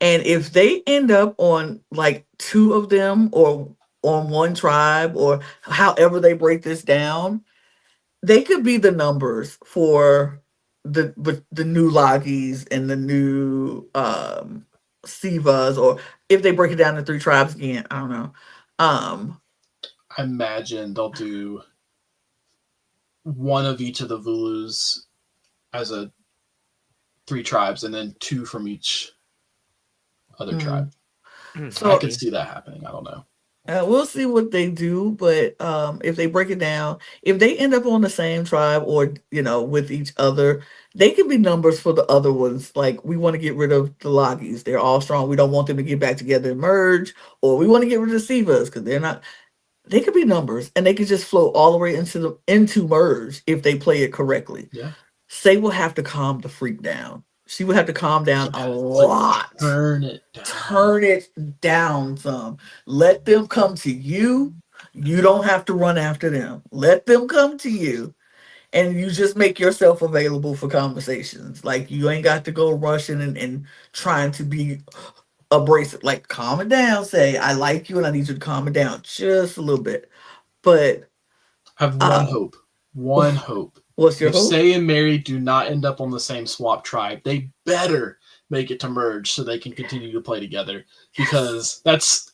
and if they end up on like two of them or on one tribe or however they break this down, they could be the numbers for the new Lagis and the new Sivas, or if they break it down to three tribes again, I don't know. Um, I imagine they'll do one of each of the Vulus as a three tribes, and then two from each other tribe. mm. I So could Maybe. see that happening. I don't know. we'll see what they do, but if they break it down, if they end up on the same tribe or with each other, they could be numbers for the other ones. Like we want to get rid of the Loggies; they're all strong. We don't want them to get back together and merge, or we want to get rid of the Sivas because they're not. They could be numbers, and they could just flow all the way into merge if they play it correctly. Yeah. Say will have to calm the freak down. She would have to calm down a Yeah. Like, lot. turn it down. Turn it down some. Let them come to you. You don't have to run after them. Let them come to you. And you just make yourself available for conversations. Like you ain't got to go rushing and trying to be abrasive. Like calm it down. Say, I like you and I need you to calm it down just a little bit. But I have one uh hope. One hope. what's your If hope? Say and Mary do not end up on the same swap tribe, they better make it to merge so they can continue to play together. Yes. Because that's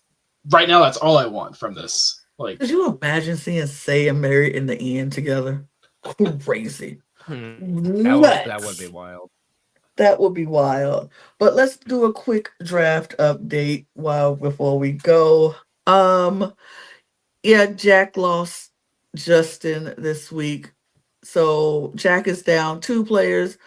right now. That's all I want from this. Like, Could you imagine seeing Say and Mary in the end together? Crazy. That would be Nuts. wild. That would be wild. But let's do a quick draft update while before we go. Um, yeah, Jack lost Justin this week. So Jack is down two players.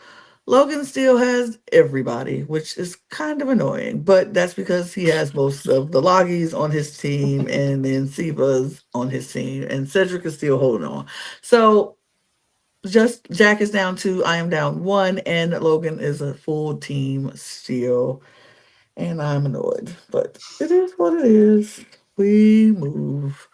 Logan still has everybody, which is kind of annoying, but that's because he has most of the Loggies on his team and then Siva's on his team, and Cedric is still holding on. So just Jack is down two, I am down one, and Logan is a full team still, and I'm annoyed, but it is what it is. We move.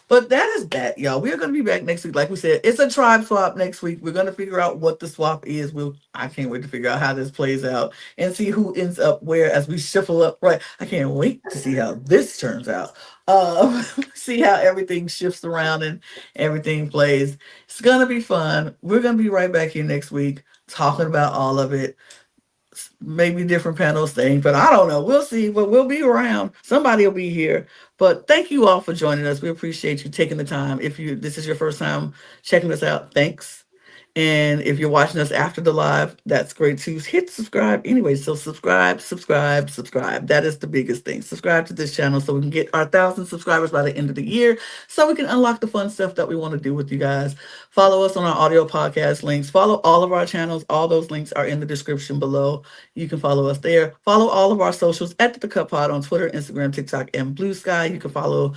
But that is that, y'all. We are going to be back next week. Like we said, it's a tribe swap next week. We're going to figure out what the swap is. I can't wait to figure out how this plays out and see who ends up where as we shuffle up. Right, I can't wait to see how this turns out. See how everything shifts around and everything plays. It's going to be fun. We're going to be right back here next week talking about all of it, maybe different panels thing, but I don't know. We'll see. But we'll be around. Somebody will be here. But thank you all for joining us. We appreciate you taking the time. If you this is your first time checking us out, thanks. And if you're watching us after the live, that's great too. Hit subscribe anyway. So subscribe, subscribe, subscribe. That is the biggest thing. Subscribe to this channel so we can get our 1,000 subscribers by the end of the year, so we can unlock the fun stuff that we want to do with you guys. Follow us on our audio podcast links. Follow all of our channels. All those links are in the description below. You can follow us there. Follow all of our socials at the Cup Pod on Twitter, Instagram, TikTok, and Blue Sky. You can follow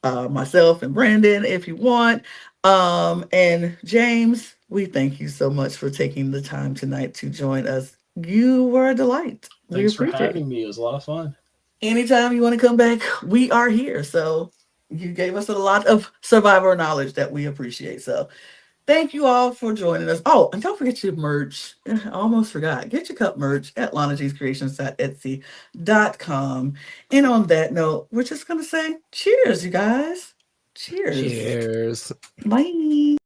myself and Brandon if you want. And James, we thank you so much for taking the time tonight to join us. You were a delight. We thanks for appreciate it. having me. It was a lot of fun. Anytime you want to come back, we are here. So you gave us a lot of survivor knowledge that we appreciate. So thank you all for joining us. Oh, and don't forget your merch. I almost forgot. Get your cup merch at lanagcreations.etsy.com. And on that note, we're just going to say cheers, you guys. Cheers. Cheers. Bye.